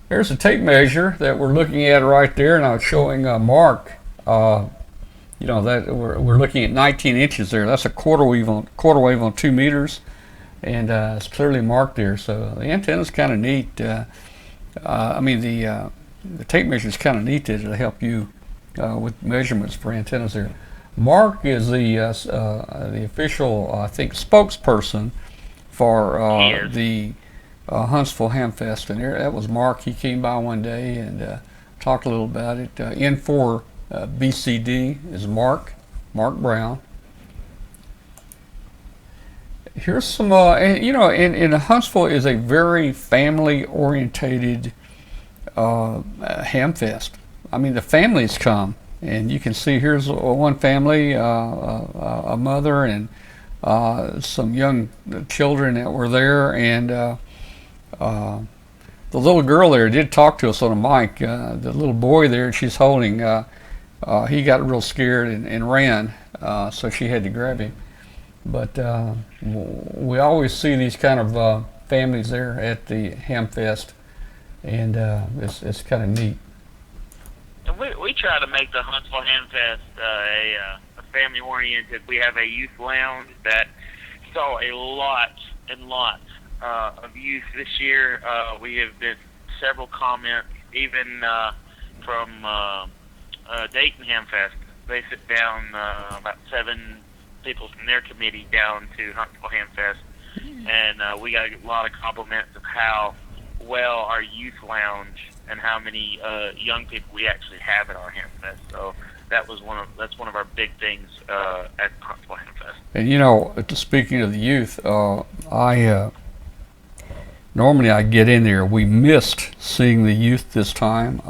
There's a tape measure that we're looking at right there, and I was showing Mark. You know that we're looking at 19 inches there. That's a quarter wave on 2 meters, and it's clearly marked there. So the antenna's kind of neat. I mean the tape measure is kind of neat to help you with measurements for antennas there. Mark is the official, I think, spokesperson for the Huntsville Hamfest, and there, that was Mark. He came by one day and talked a little about it. N4 BCD is Mark Brown. Here's some, you know, in Huntsville is a very family-orientated Hamfest. I mean, the families come, and you can see here's one family, a mother and some young children that were there, and the little girl there did talk to us on a mic. The little boy there she's holding, he got real scared and ran, so she had to grab him. But we always see these kind of families there at the Hamfest, and it's kind of neat. And we try to make the Huntsville Hamfest a family-oriented. We have a youth lounge that saw a lot and lots of youth this year. We have been several comments, even from Dayton Hamfest. They sit down about 7 people from their committee down to Huntsville Hamfest, and we got a lot of compliments of how well our youth lounge and how many young people we actually have at our Hamfest. So that's one of our big things at Huntsville Hamfest. And you know, speaking of the youth, normally I get in there. We missed seeing the youth this time.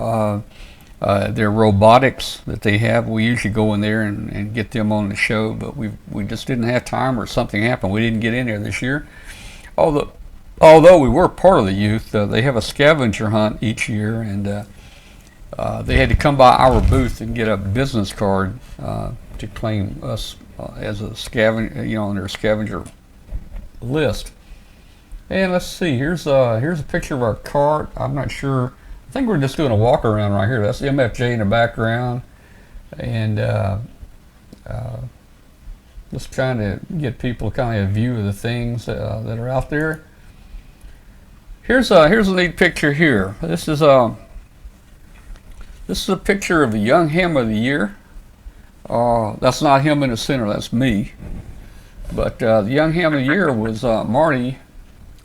Their robotics that they have, we usually go in there and get them on the show, but we just didn't have time, or something happened. We didn't get in there this year. Although we were part of the youth, they have a scavenger hunt each year, and they had to come by our booth and get a business card to claim us as a scavenger, you know, on their scavenger list. And let's see, here's a picture of our cart. I'm not sure. I think we're just doing a walk around right here. That's the MFJ in the background, and just trying to get people kind of a view of the things that are out there. Here's a neat picture here. This is a picture of the Young Ham of the Year. That's not him in the center. That's me. But the Young Ham of the Year was Marty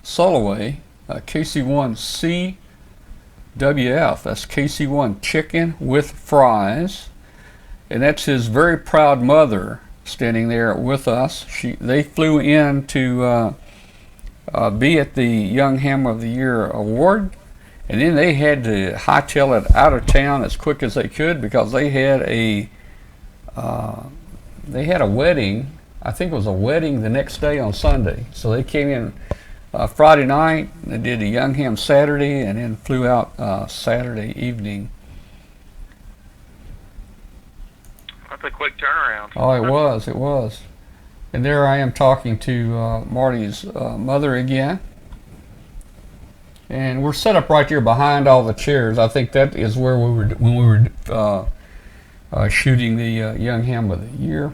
Soloway, KC1C. WF, that's KC1 chicken with fries, and that's his very proud mother standing there with us. They flew in to be at the Young Ham of the Year award, and then they had to hightail it out of town as quick as they could because they had a wedding. I think it was a wedding the next day on Sunday, so they came in Friday night. They did a Young Ham Saturday, and then flew out Saturday evening. That's a quick turnaround. Oh, it was. And there I am talking to Marty's mother again. And we're set up right here behind all the chairs. I think that is where we were when we were shooting the Young Ham of the Year.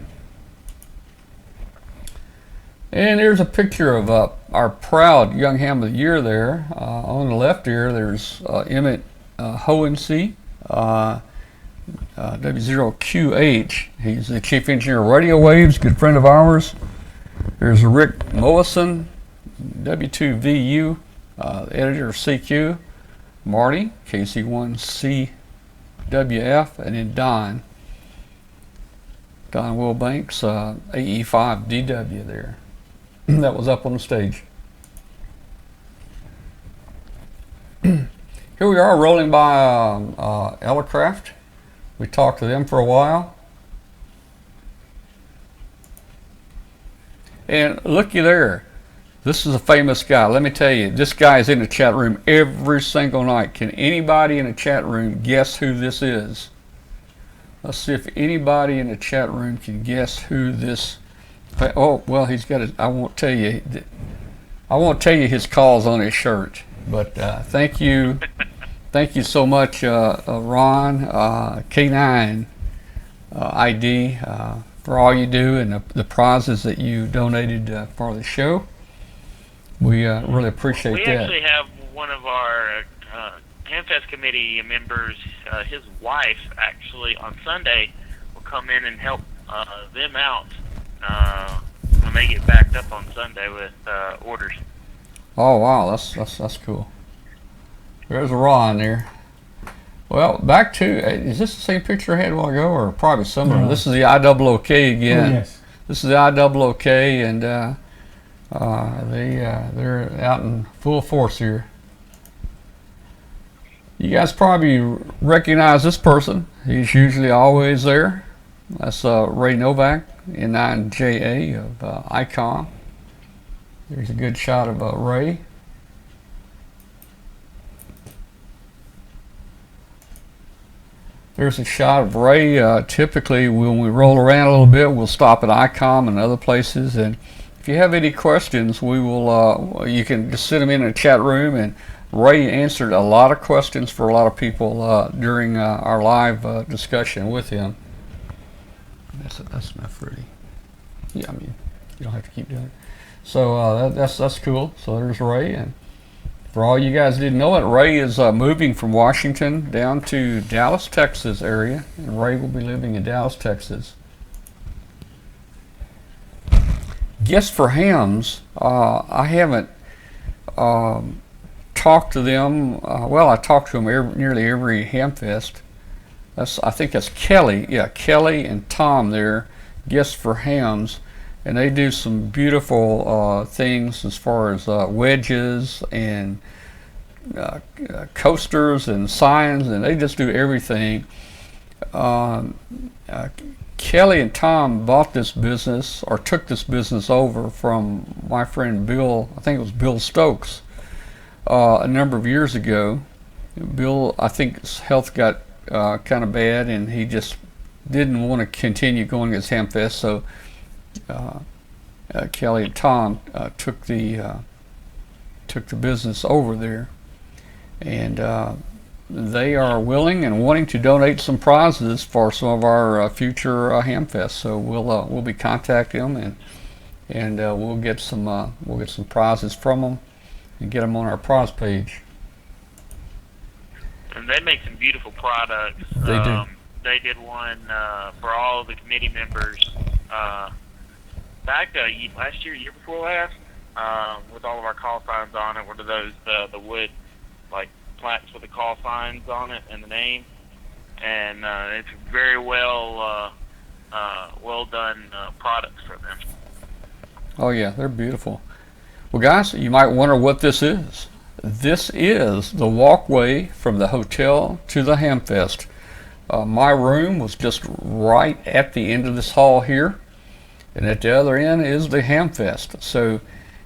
And there's a picture of our proud Young Ham of the Year there. On the left here, there's Emmett Hohensee. W0QH. He's the chief engineer of Radio Waves, good friend of ours. There's Rick Mollison, W2VU, editor of CQ. Marty, KC1CWF, and then Don Wilbanks, AE5DW there. That was up on the stage. Here we are rolling by Ellercraft. We talked to them for a while. And looky there. This is a famous guy. Let me tell you, this guy is in the chat room every single night. Can anybody in the chat room guess who this is? Let's see if anybody in the chat room can guess who this. Oh, well, he's got a. I won't tell you his calls on his shirt. But thank you so much, Ron, K9 ID, for all you do and the prizes that you donated for the show. We really appreciate that. We actually have one of our hamfest committee members, his wife, actually on Sunday will come in and help them out when they get backed up on Sunday with orders. Oh wow, that's cool. There's Ron there. Well, back to is this the same picture I had a while ago, or probably similar? No. This is the IOOK again. Oh, yes. This is the IOOK, and they're out in full force here. You guys probably recognize this person. He's usually always there. That's Ray Novak, N9JA of ICOM. There's a good shot of Ray. There's a shot of Ray. Typically, when we roll around a little bit, we'll stop at ICOM and other places. And if you have any questions, we will. You can just send them in the chat room. And Ray answered a lot of questions for a lot of people during our live discussion with him. That's not Freddy. Yeah, I mean, you don't have to keep doing it. So that's cool. So there's Ray, and for all you guys who didn't know it, Ray is moving from Washington down to Dallas, Texas area, and Ray will be living in Dallas, Texas. Guess for Hams, I haven't talked to them. Well, I talked to them nearly every Hamfest. I think that's Kelly. Yeah, Kelly and Tom there. Guess for Hams. And they do some beautiful things as far as wedges and coasters and signs, and they just do everything. Kelly and Tom bought this business, or took this business over from my friend Bill, I think it was Bill Stokes, a number of years ago. Bill, I think his health got kind of bad, and he just didn't want to continue going as Hamfest, so Kelly and Tom took the business over there, and they are willing and wanting to donate some prizes for some of our future Hamfest. So we'll be contacting them, and we'll get some prizes from them and get them on our prize page. And they make some beautiful products. They do. They did one for all of the committee members back last year, year before last, with all of our call signs on it. What are those, the wood, like, plaques with the call signs on it and the name? And it's very well done products for them. Oh yeah, they're beautiful. Well guys, you might wonder what this is. This is the walkway from the hotel to the Hamfest. My room was just right at the end of this hall here, and at the other end is the Hamfest. So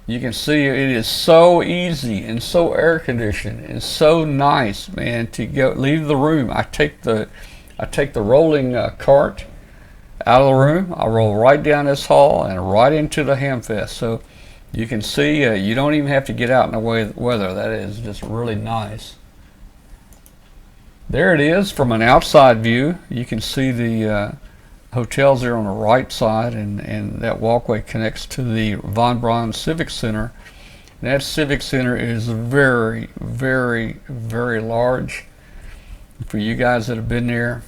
you can see it is so easy and so air conditioned and so nice, man, to leave the room. I take the rolling cart out of the room. I roll right down this hall and right into the Hamfest. So you can see you don't even have to get out in the weather. That is just really nice. There it is from an outside view. You can see the hotels there on the right side, and that walkway connects to the Von Braun Civic Center. And that Civic Center is very, very, very large. For you guys that have been there,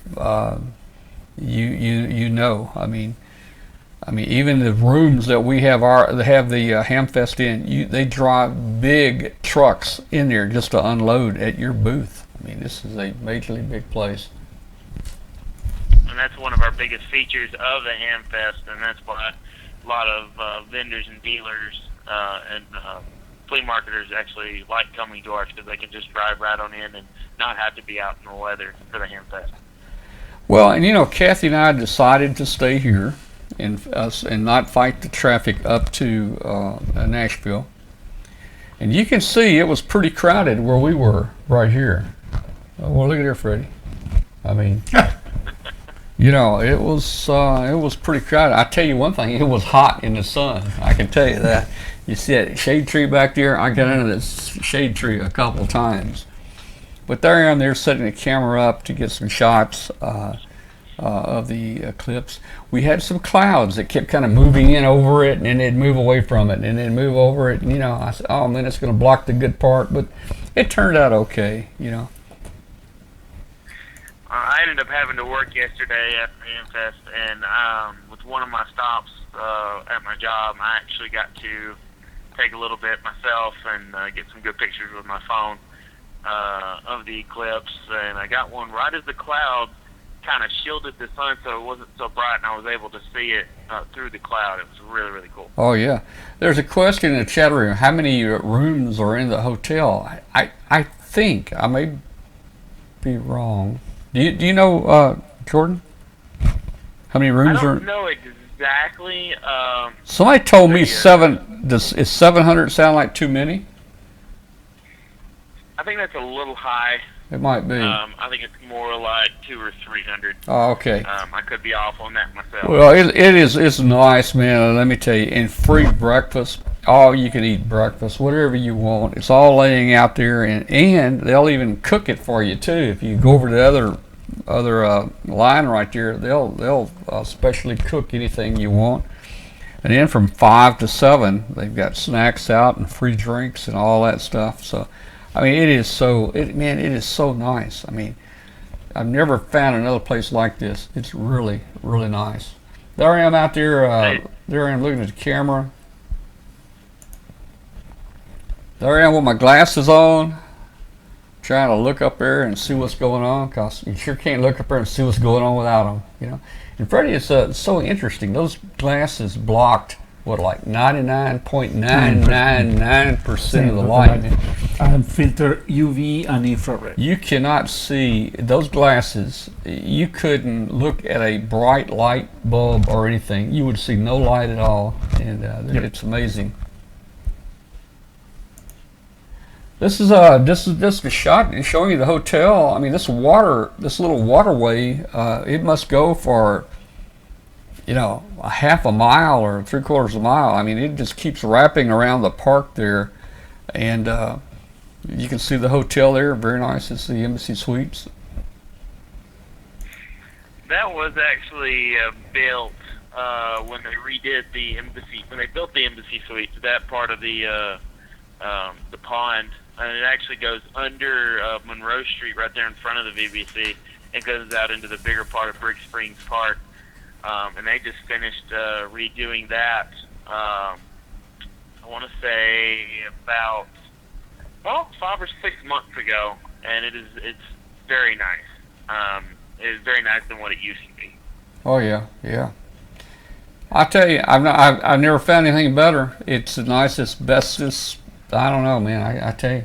you know. I mean, even the rooms that we have the hamfest in, they drive big trucks in there just to unload at your booth. I mean, this is a majorly big place. And that's one of our biggest features of the hamfest, and that's why a lot of vendors and dealers and flea marketers actually like coming to ours, because they can just drive right on in and not have to be out in the weather for the hamfest. Well, and you know, Kathy and I decided to stay here and not fight the traffic up to Nashville. And you can see it was pretty crowded where we were right here. Well, look at there, Freddie. I mean, you know, it was pretty crowded. I tell you one thing, it was hot in the sun. I can tell you that. You see that shade tree back there? I got into this shade tree a couple times. But there I am there setting the camera up to get some shots of the eclipse. We had some clouds that kept kind of moving in over it, and then they'd move away from it, and then move over it. And, you know, I said, oh man, it's going to block the good part. But it turned out okay, you know. I ended up having to work yesterday at the hamfest, and with one of my stops at my job, I actually got to take a little bit myself and get some good pictures with my phone of the eclipse. And I got one right as the cloud kind of shielded the sun, so it wasn't so bright, and I was able to see it through the cloud. It was really, really cool. Oh yeah, there's a question in the chat room. How many rooms are in the hotel? I think I may be wrong. Do you know, Jordan? How many rooms are? I don't know exactly. Somebody told me 7. Is 700 sound like too many? I think that's a little high. It might be. I think it's more like 200 or 300. Oh, okay. I could be off on that myself. Well, it's nice, man. Let me tell you, and free breakfast. Oh, you can eat breakfast, whatever you want. It's all laying out there, and they'll even cook it for you too. If you go over to the other line right there, they'll specially cook anything you want. And then from 5 to 7, they've got snacks out and free drinks and all that stuff. So, I mean, it is so nice. I mean, I've never found another place like this. It's really, really nice. There I am out there. There I am looking at the camera. There I am with my glasses on, trying to look up there and see what's going on, because you sure can't look up there and see what's going on without them, you know. And Freddie, it's so interesting. Those glasses blocked, like 99.999% of the light. And filter UV and infrared. You cannot see those glasses. You couldn't look at a bright light bulb or anything. You would see no light at all, and it's amazing. This is just a shot showing you the hotel. I mean, this little waterway, it must go for, you know, a half a mile or 3/4 of a mile. I mean, it just keeps wrapping around the park there, and you can see the hotel there. Very nice. It's the Embassy Suites. That was actually built when they redid the embassy. When they built the Embassy Suites, that part of the pond. And it actually goes under Monroe Street right there in front of the VBC and goes out into the bigger part of Brig Springs Park. And they just finished redoing that, I want to say about 5 or 6 months ago. And it's very nice. It is very nicer than what it used to be. Oh, yeah, yeah. I tell you, I've never found anything better. It's the nicest, bestest. I don't know, man. I tell you.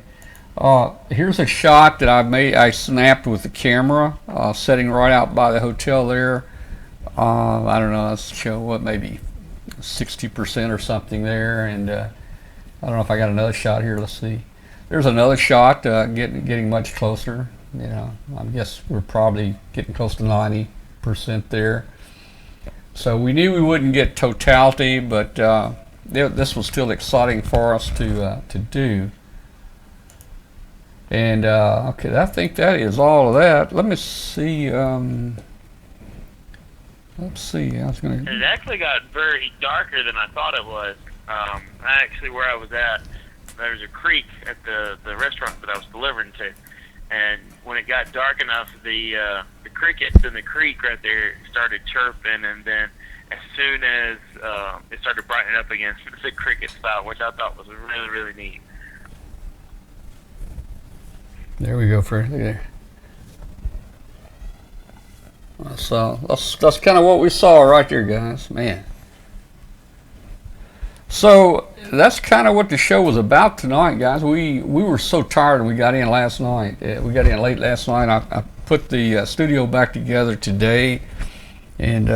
Here's a shot that I snapped with the camera, sitting right out by the hotel there. I don't know. Let's show maybe 60% or something there, and I don't know if I got another shot here. Let's see. There's another shot, getting much closer. You know, I guess we're probably getting close to 90% there. So we knew we wouldn't get totality, but this was still exciting for us to do. And okay, I think that is all of that. Let me see. Let's see. I was gonna. It actually got very darker than I thought it was. Actually, where I was at, there was a creek at the restaurant that I was delivering to, And when it got dark enough, the crickets in the creek right there started chirping, and then as soon as it started brightening up again, the crickets stopped, which I thought was really, really neat. There we go, Fred. Look there. So that's kind of what we saw right there, guys. Man. So that's kind of what the show was about tonight, guys. We were so tired when we got in last night. We got in late last night. I put the studio back together today, and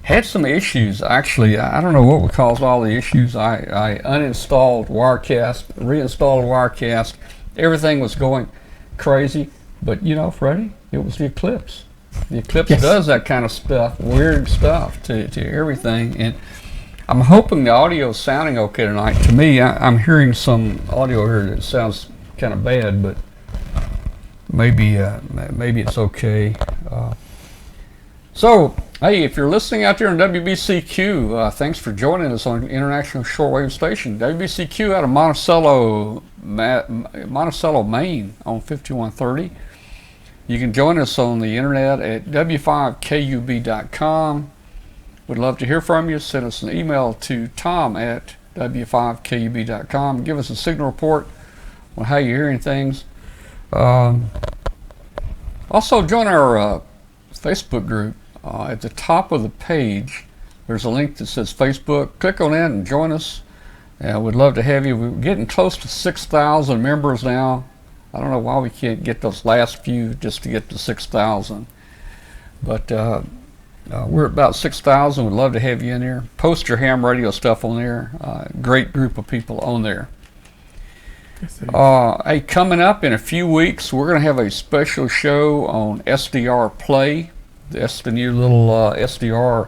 had some issues. Actually, I don't know what caused all the issues. I uninstalled Wirecast, reinstalled Wirecast. Everything was going crazy, but you know, Freddie, it was the Eclipse. The Eclipse does that kind of stuff, weird stuff to everything, and I'm hoping the audio is sounding okay tonight. To me, I'm hearing some audio here that sounds kind of bad, but maybe it's okay. So, hey, if you're listening out there on WBCQ, thanks for joining us on International Shortwave Station. WBCQ out of Monticello, Maine on 5130. You can join us on the internet at w5kub.com. We'd love to hear from you. Send us an email to tom@w5kub.com. Give us a signal report on how you're hearing things. Also, join our Facebook group. At the top of the page, there's a link that says Facebook. Click on that and join us. We'd love to have you. We're getting close to 6,000 members now. I don't know why we can't get those last few just to get to 6,000. But we're at about 6,000. We'd love to have you in there. Post your ham radio stuff on there. Great group of people on there. Hey, coming up in a few weeks, we're going to have a special show on SDR Play. That's the new little SDR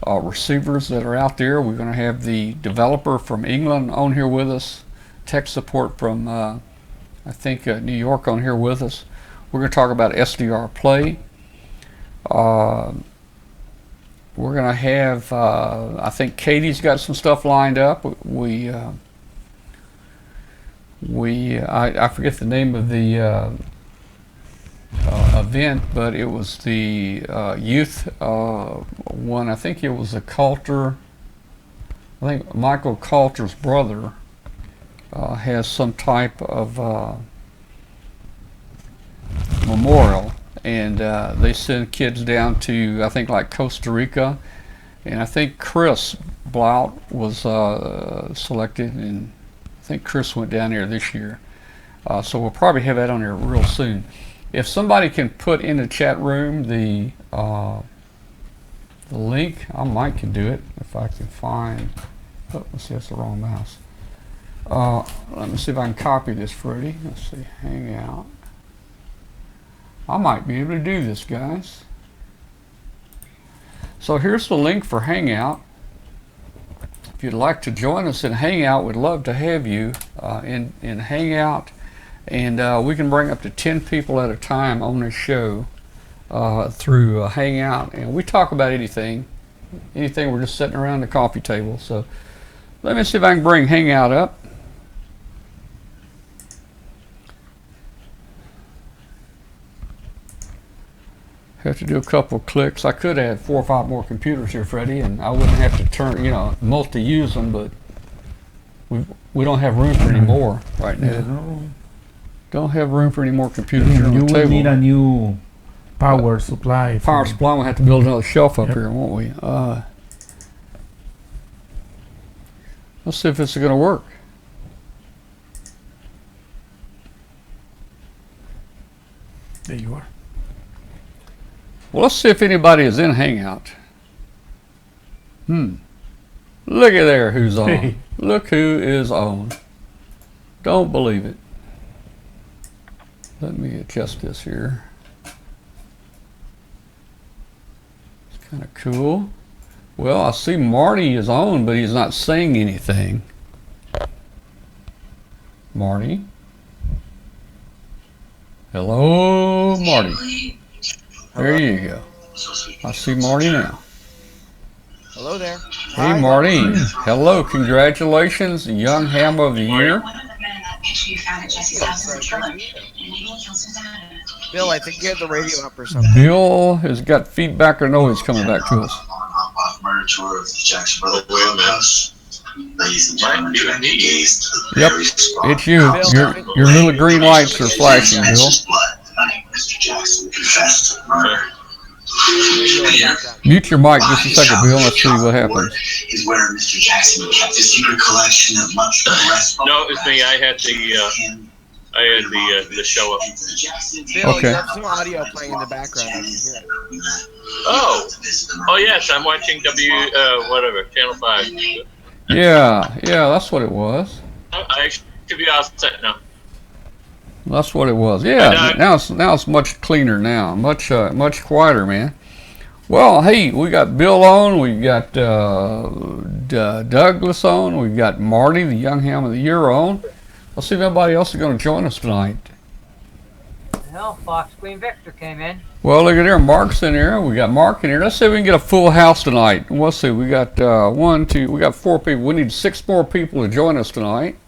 receivers that are out there. We're going to have the developer from England on here with us. Tech support from, I think, New York on here with us. We're going to talk about SDR Play. We're going to have, I think Katie's got some stuff lined up. I forget the name of the event, but it was the youth one. I think it was a Coulter. I think Michael Coulter's brother has some type of memorial, and they send kids down to, I think, like Costa Rica, and I think Chris Blout was selected, and I think Chris went down there this year. So we'll probably have that on there real soon. If somebody can put in the chat room the link, I might can do it if I can find. Oh, let's see, that's the wrong mouse. Let me see if I can copy this, Freddie. Let's see, Hangout. I might be able to do this, guys. So here's the link for Hangout. If you'd like to join us in Hangout, we'd love to have you in Hangout. And we can bring up to 10 people at a time on this show through Hangout. And we talk about anything. We're just sitting around the coffee table. So let me see if I can bring Hangout up. Have to do a couple of clicks. I could add 4 or 5 more computers here, Freddie, and I wouldn't have to turn, multi-use them, but we don't have room for any more right now. No. Don't have room for any more computers here on the You table. will need a new power supply. Power supply. We'll have to build another shelf up here, won't we? Let's see if this is going to work. There you are. Well, let's see if anybody is in Hangout. Look at there who's on. Hey. Look who is on. Don't believe it. Let me adjust this here. It's kind of cool. Well, I see Marty is on, but he's not saying anything. Marty? Hello, Marty. There you go. I see Marty now. Hello there. Hey, Marty. Hello. Congratulations, Young Ham of the Year. You found at Jesse's house as a killer. And maybe he killed Susanna. Bill, I think you have the radio up or something. Bill has got feedback or noise coming back to us. Murder tour of the Jackson Brothers House. Ladies and gentlemen, Yep, it's you. Your little green lights are flashing, Bill. Mr. Jackson confessed to the murder. Mute your mic just a second, Bill. Let's see what happens. Is where Mr. Jackson kept a secret collection of much No, it's me. I had the show up. Bill, Okay. you have some audio playing in the background. I can hear it. Oh yes, I'm watching Channel 5. Yeah, that's what it was. I should be all set now. That's what it was. Yeah, now it's much cleaner now, much quieter, man. Well, hey, we got Bill on, we got Douglas on, we got Marty, the Young Ham of the Year on. Let's see if anybody else is going to join us tonight. Well, Fox Queen Victor came in. Well, look at there, Mark's in here. We got Mark in here. Let's see if we can get a full house tonight. Let's see, we got we got 4 people. We need 6 more people to join us tonight.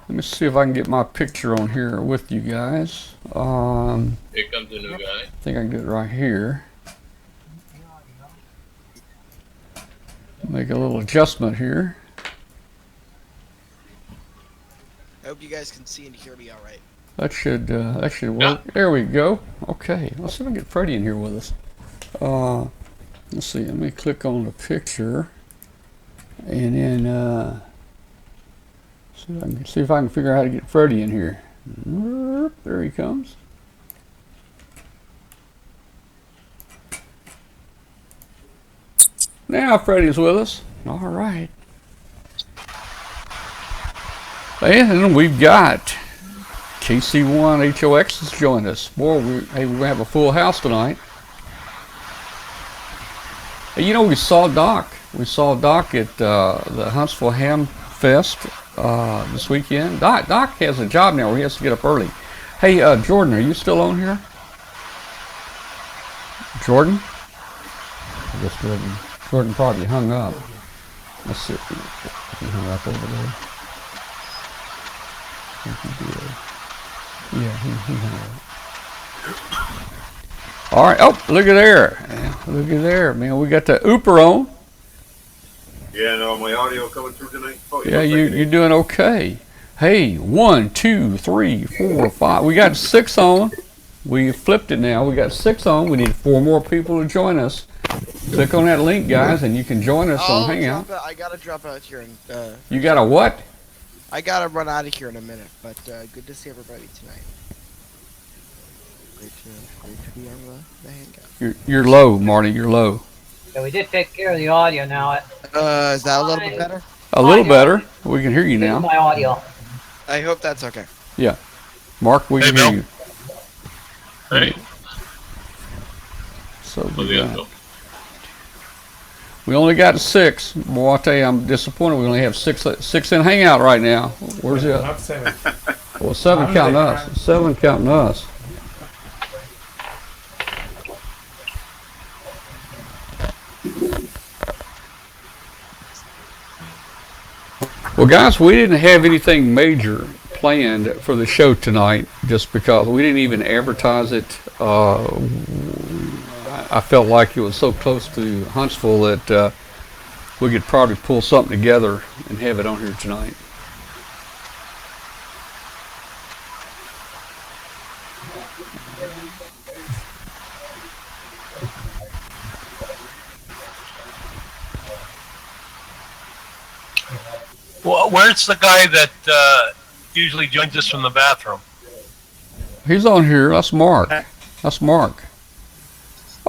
Let me see if I can get my picture on here with you guys. Here comes the new guy. I think I can do it right here. Make a little adjustment here. I hope you guys can see and hear me all right. That should work. There we go. Okay, let's see if I can get Freddy in here with us. Let's see. Let me click on the picture, and then see if I can figure out how to get Freddy in here. There he comes. Now Freddy's with us. All right. And we've got KC1HOX has joined us. Boy, we have a full house tonight. And you know, we saw Doc. We saw Doc at the Huntsville Hamfest this weekend. Doc has a job now where he has to get up early. Hey, Jordan, are you still on here? Jordan? I guess Jordan probably hung up. Let's see if he hung up over there. I think he did. Yeah, he hung up. All right. Oh, look at there. Yeah, look at there, man. We got the Ooper on. Yeah, no, my audio coming through tonight. Oh, yeah, you're doing okay. Hey, 1, 2, 3, 4, 5. We got 6 on. We flipped it now. We got 6 on. We need 4 more people to join us. Click on that link, guys, and you can join us on Hangout. I gotta drop out here and. You got a what? I gotta run out of here in a minute, but good to see everybody tonight. Great to be on the Hangout. You're low, Marty. You're low. So we did take care of the audio now. Is that a little bit better? A little better. We can hear you now. My audio. I hope that's okay. Yeah. Mark, we can hear you. Hey. So we only got 6. Boy, I'll tell you, I'm disappointed. We only have 6 in Hangout right now. Where's it? Not 7. Well, 7 counting us. 7 counting us. Well, guys, we didn't have anything major planned for the show tonight just because we didn't even advertise it. I felt like it was so close to Huntsville that we could probably pull something together and have it on here tonight. Well, where's the guy that usually joins us from the bathroom? He's on here. That's Mark. That's Mark.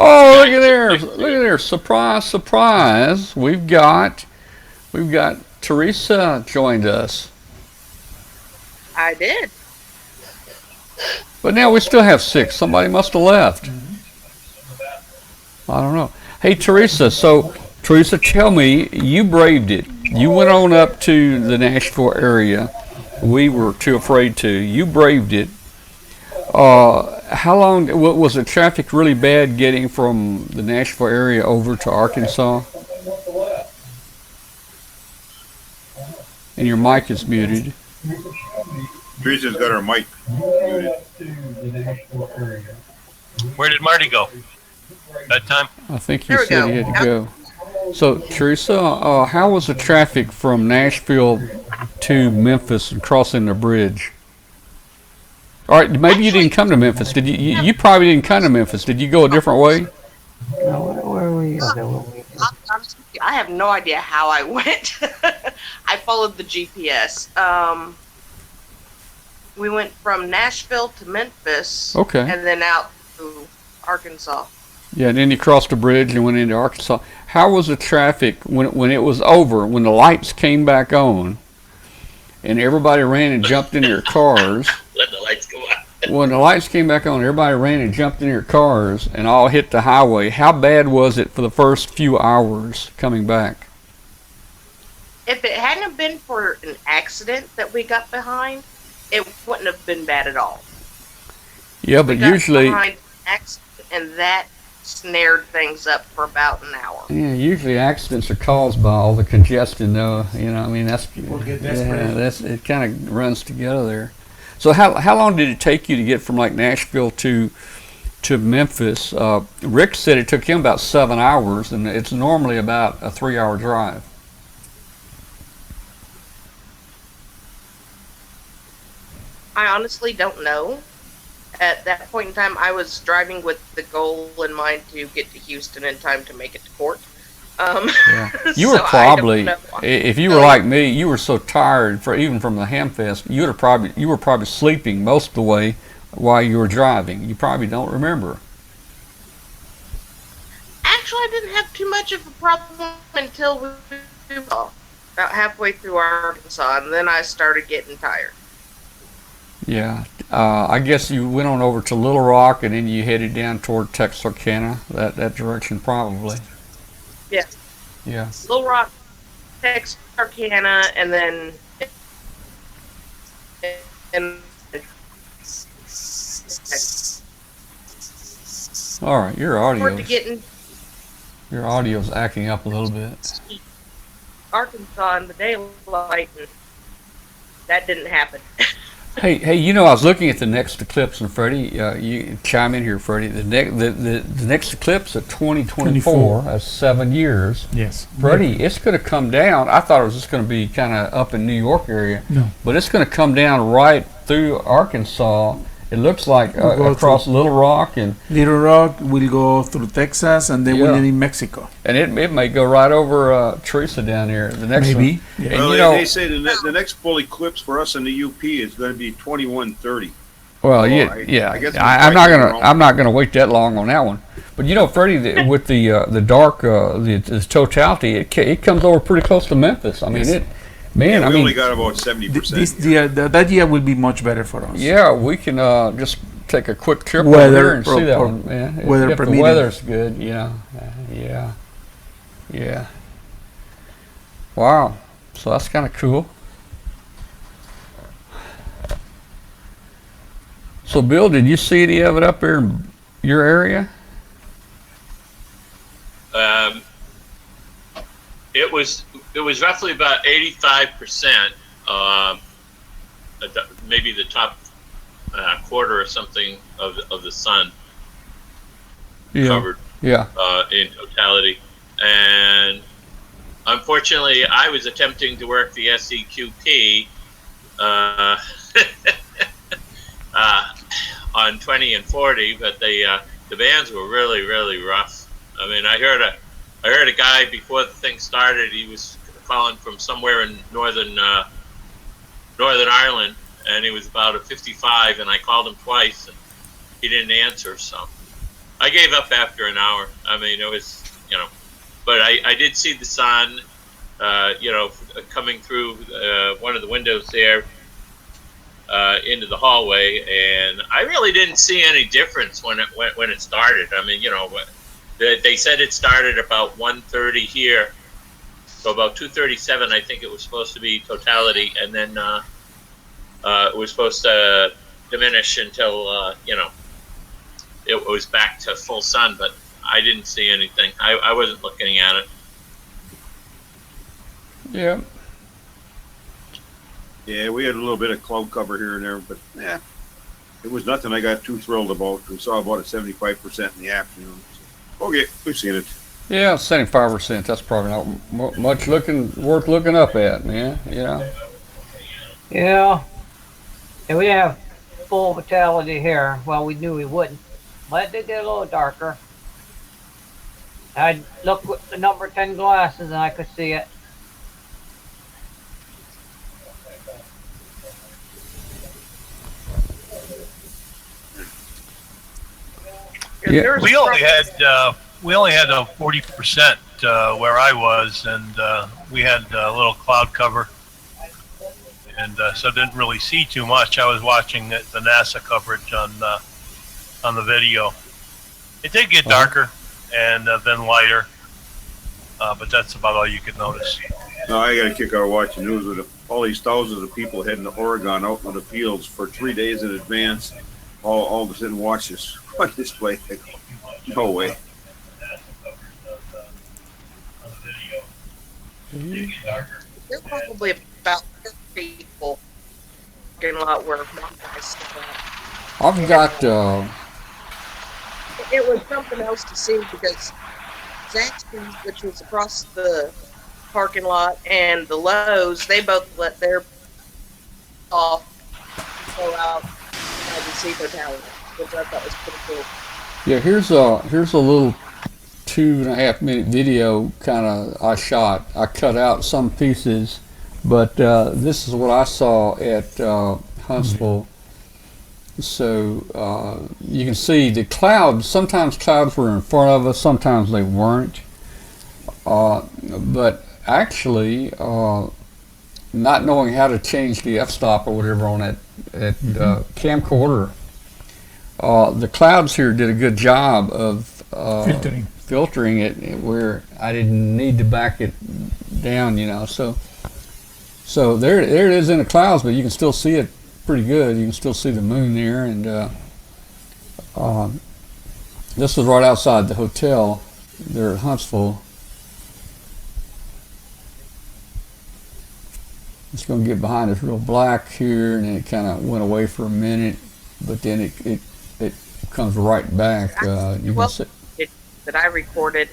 Oh, look at there! Look at there! Surprise, surprise! We've got Teresa joined us. I did. But now we still have 6. Somebody must have left. I don't know. Hey, Teresa. So, Teresa, tell me, you braved it. You went on up to the Nashville area. We were too afraid to. You braved it. How long was the traffic really bad getting from the Nashville area over to Arkansas? And your mic is muted. Teresa's got her mic muted. Where did Marty go? That time? I think he said he had to go. So, Teresa, how was the traffic from Nashville to Memphis and crossing the bridge? All right, maybe you didn't come to Memphis. Did you? You probably didn't come to Memphis. Did you go a different way? No, where were you? I have no idea how I went. I followed the GPS. We went from Nashville to Memphis. Okay. And then out to Arkansas. Yeah, and then you crossed the bridge and went into Arkansas. How was the traffic when it was over, when the lights came back on, and everybody ran and jumped in their cars? Let the lights go out. When the lights came back on, everybody ran and jumped in their cars and all hit the highway. How bad was it for the first few hours coming back? If it hadn't have been for an accident that we got behind, it wouldn't have been bad at all. Yeah, but We got usually, behind an accident, and that snared things up for about an hour. yeah, usually accidents are caused by all the congestion, though. You know, I mean, that's it. Kind of runs together there. So how long did it take you to get from like Nashville to Memphis? Rick said it took him about 7 hours, and it's normally about a 3-hour drive. I honestly don't know. At that point in time, I was driving with the goal in mind to get to Houston in time to make it to court. Yeah. You were so probably, if you were like me, you were so tired even from the hamfest. You were probably sleeping most of the way while you were driving. You probably don't remember. Actually, I didn't have too much of a problem until we were about halfway through Arkansas, and then I started getting tired. Yeah, I guess you went on over to Little Rock, and then you headed down toward Texarkana, that direction probably. Yeah. Yeah. Little Rock, Texarkana, and then All right, your audio's acting up a little bit. Arkansas in the daylight, and that didn't happen. Hey, you know, I was looking at the next eclipse, and Freddie, you chime in here, Freddie. The next eclipse at 2024, that's 7 years. Yes. Freddie, it's going to come down. I thought it was just going to be kind of up in New York area. No. But it's going to come down right through Arkansas. It looks like across Little Rock and Little Rock will go through Texas, and then we'll end in Mexico. And it may go right over Teresa down there. The next Maybe. one. Yeah. And Well, they say the next full eclipse for us in the UP is going to be 2130. Well, I guess I'm not gonna wait that long on that one. But you know, Freddie, with the dark, the totality, it comes over pretty close to Memphis. I mean, Yes. We only got about 70%. This year, that year will be much better for us. Yeah, we can just take a quick trip Weather over there and see that one. Yeah, weather if the permitting. weather's good, you know. Yeah. Wow. So that's kind of cool. So, Bill, did you see any of it up there in your area? It was roughly about 85%, maybe the top quarter or something of the sun covered. Yeah. In totality, and unfortunately, I was attempting to work the SEQP on 20 and 40, but the bands were really, really rough. I mean, I heard a guy before the thing started. He was calling from somewhere in northern Ireland, and he was about a 55. And I called him twice, and he didn't answer. So I gave up after an hour. I mean, it was, but I did see the sun, coming through one of the windows there into the hallway, and I really didn't see any difference when it started. I mean, they said it started about 1:30 here, so about 2:37, I think it was supposed to be totality, and then it was supposed to diminish until it was back to full sun, but I didn't see anything. I wasn't looking at it. Yeah. Yeah, we had a little bit of cloud cover here and there, but yeah, it was nothing I got too thrilled about. We saw about a 75% in the afternoon. So, okay, we've seen it. Yeah, 75%. That's probably not much worth looking up at, man. You know. Yeah. And we have full vitality here. Well, we knew we wouldn't, but it did get a little darker. I looked with the number 10 glasses and I could see it. Yeah. We only had a 40% where I was, and we had a little cloud cover, and so didn't really see too much. I was watching the NASA coverage on the video. It did get darker and then lighter, but that's about all you could notice. No, I got a kick out of watching news with all these thousands of people heading to Oregon out in the fields for 3 days in advance. All of a sudden watch this on display. No way. There's probably about 30 people in a lot where my guys I've got. It was something else to see because Zaxby's, which was across the parking lot, and the Lowe's, they both let their off go out and see their talent, which I thought was pretty cool. Yeah, here's a little 2.5 minute video kind of I shot. I cut out some pieces, but this is what I saw at Huntsville. So you can see the clouds. Sometimes clouds were in front of us, sometimes they weren't. But actually, not knowing how to change the f-stop or whatever on that camcorder, the clouds here did a good job of filtering it where I didn't need to back it down, you know. So there it is in the clouds, but you can still see it pretty good. You can still see the moon there, and this was right outside the hotel there at Huntsville. It's going to get behind this real black here, and then it kind of went away for a minute, but then it comes right back. You can see that I recorded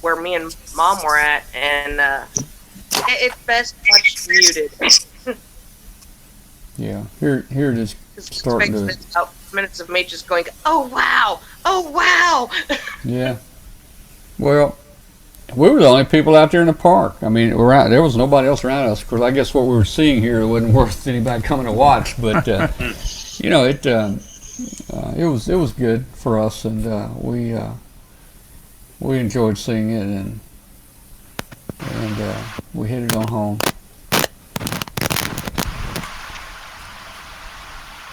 where me and Mom were at, and it's best much muted. Yeah, here it is starting to. About minutes of me just going, oh wow, oh wow. Yeah. Well, we were the only people out there in the park. I mean, there was nobody else around us. Of course, I guess what we were seeing here wasn't worth anybody coming to watch. But you know, it was good for us, and we enjoyed seeing it, and we headed on home.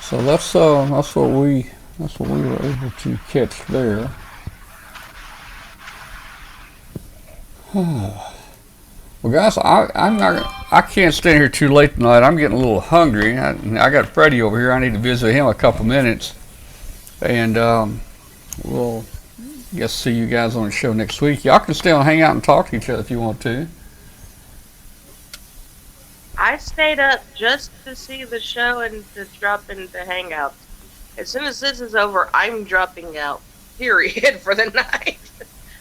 So that's what we were able to catch there. Well, guys, I can't stay here too late tonight. I'm getting a little hungry. I got Freddy over here. I need to visit him a couple minutes, and we'll see you guys on the show next week. Y'all can stay and hang out and talk to each other if you want to. I stayed up just to see the show and to drop into Hangouts. As soon as this is over, I'm dropping out. Period for the night.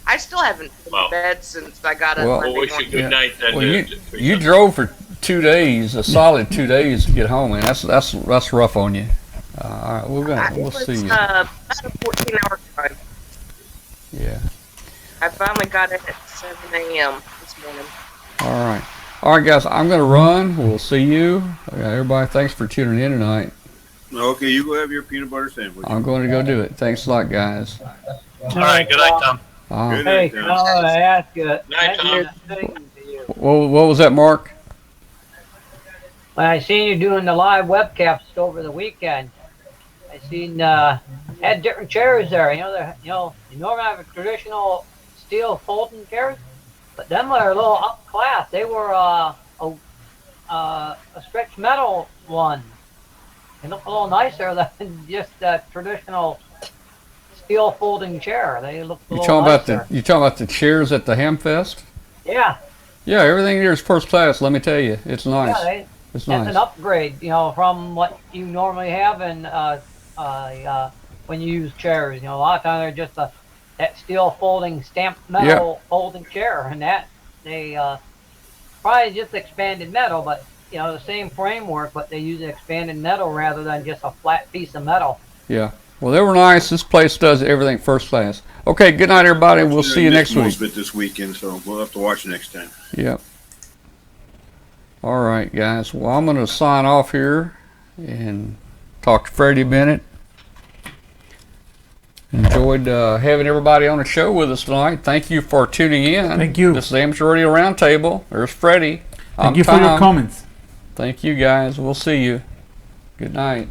I still haven't been to bed since I got up Monday morning. Good night, then. Well, you drove for 2 days, a solid 2 days to get home, and that's rough on you. All right, we'll see you. About a 14-hour drive. Yeah. I finally got in at 7 a.m. this morning. All right, guys, I'm going to run. We'll see you. Everybody, thanks for tuning in tonight. Okay, you go have your peanut butter sandwich. I'm going to go do it. Thanks a lot, guys. All right, good night, Tom. Good night, Hey, Colin, I ask you. Night, Tom. What was that, Mark? When I seen you doing the live webcast over the weekend, I seen had different chairs there. You normally have a traditional steel folding chairs, but them were a little up class. They were a stretch metal one. They look a little nicer than just a traditional steel folding chair. They look a little nicer. You talking about the chairs at the hamfest? Yeah. Yeah, everything here is first class. Let me tell you, it's nice. Yeah, It's that's nice. an upgrade, from what you normally have and when you use chairs. A lot of times they're just that steel folding stamped metal folding chair, and that they probably just expanded metal, but the same framework, but they use expanded metal rather than just a flat piece of metal. Yeah. Well, they were nice. This place does everything first class. Okay, good night, everybody. We'll see you next week. Most of it this weekend, so we'll have to watch next time. Yep. All right, guys. Well, I'm going to sign off here and talk to Freddie Bennett. Enjoyed having everybody on the show with us tonight. Thank you for tuning in. Thank you. This is the Amateur Radio Roundtable. There's Freddie. Thank you for your comments. Thank you, guys. We'll see you. Good night.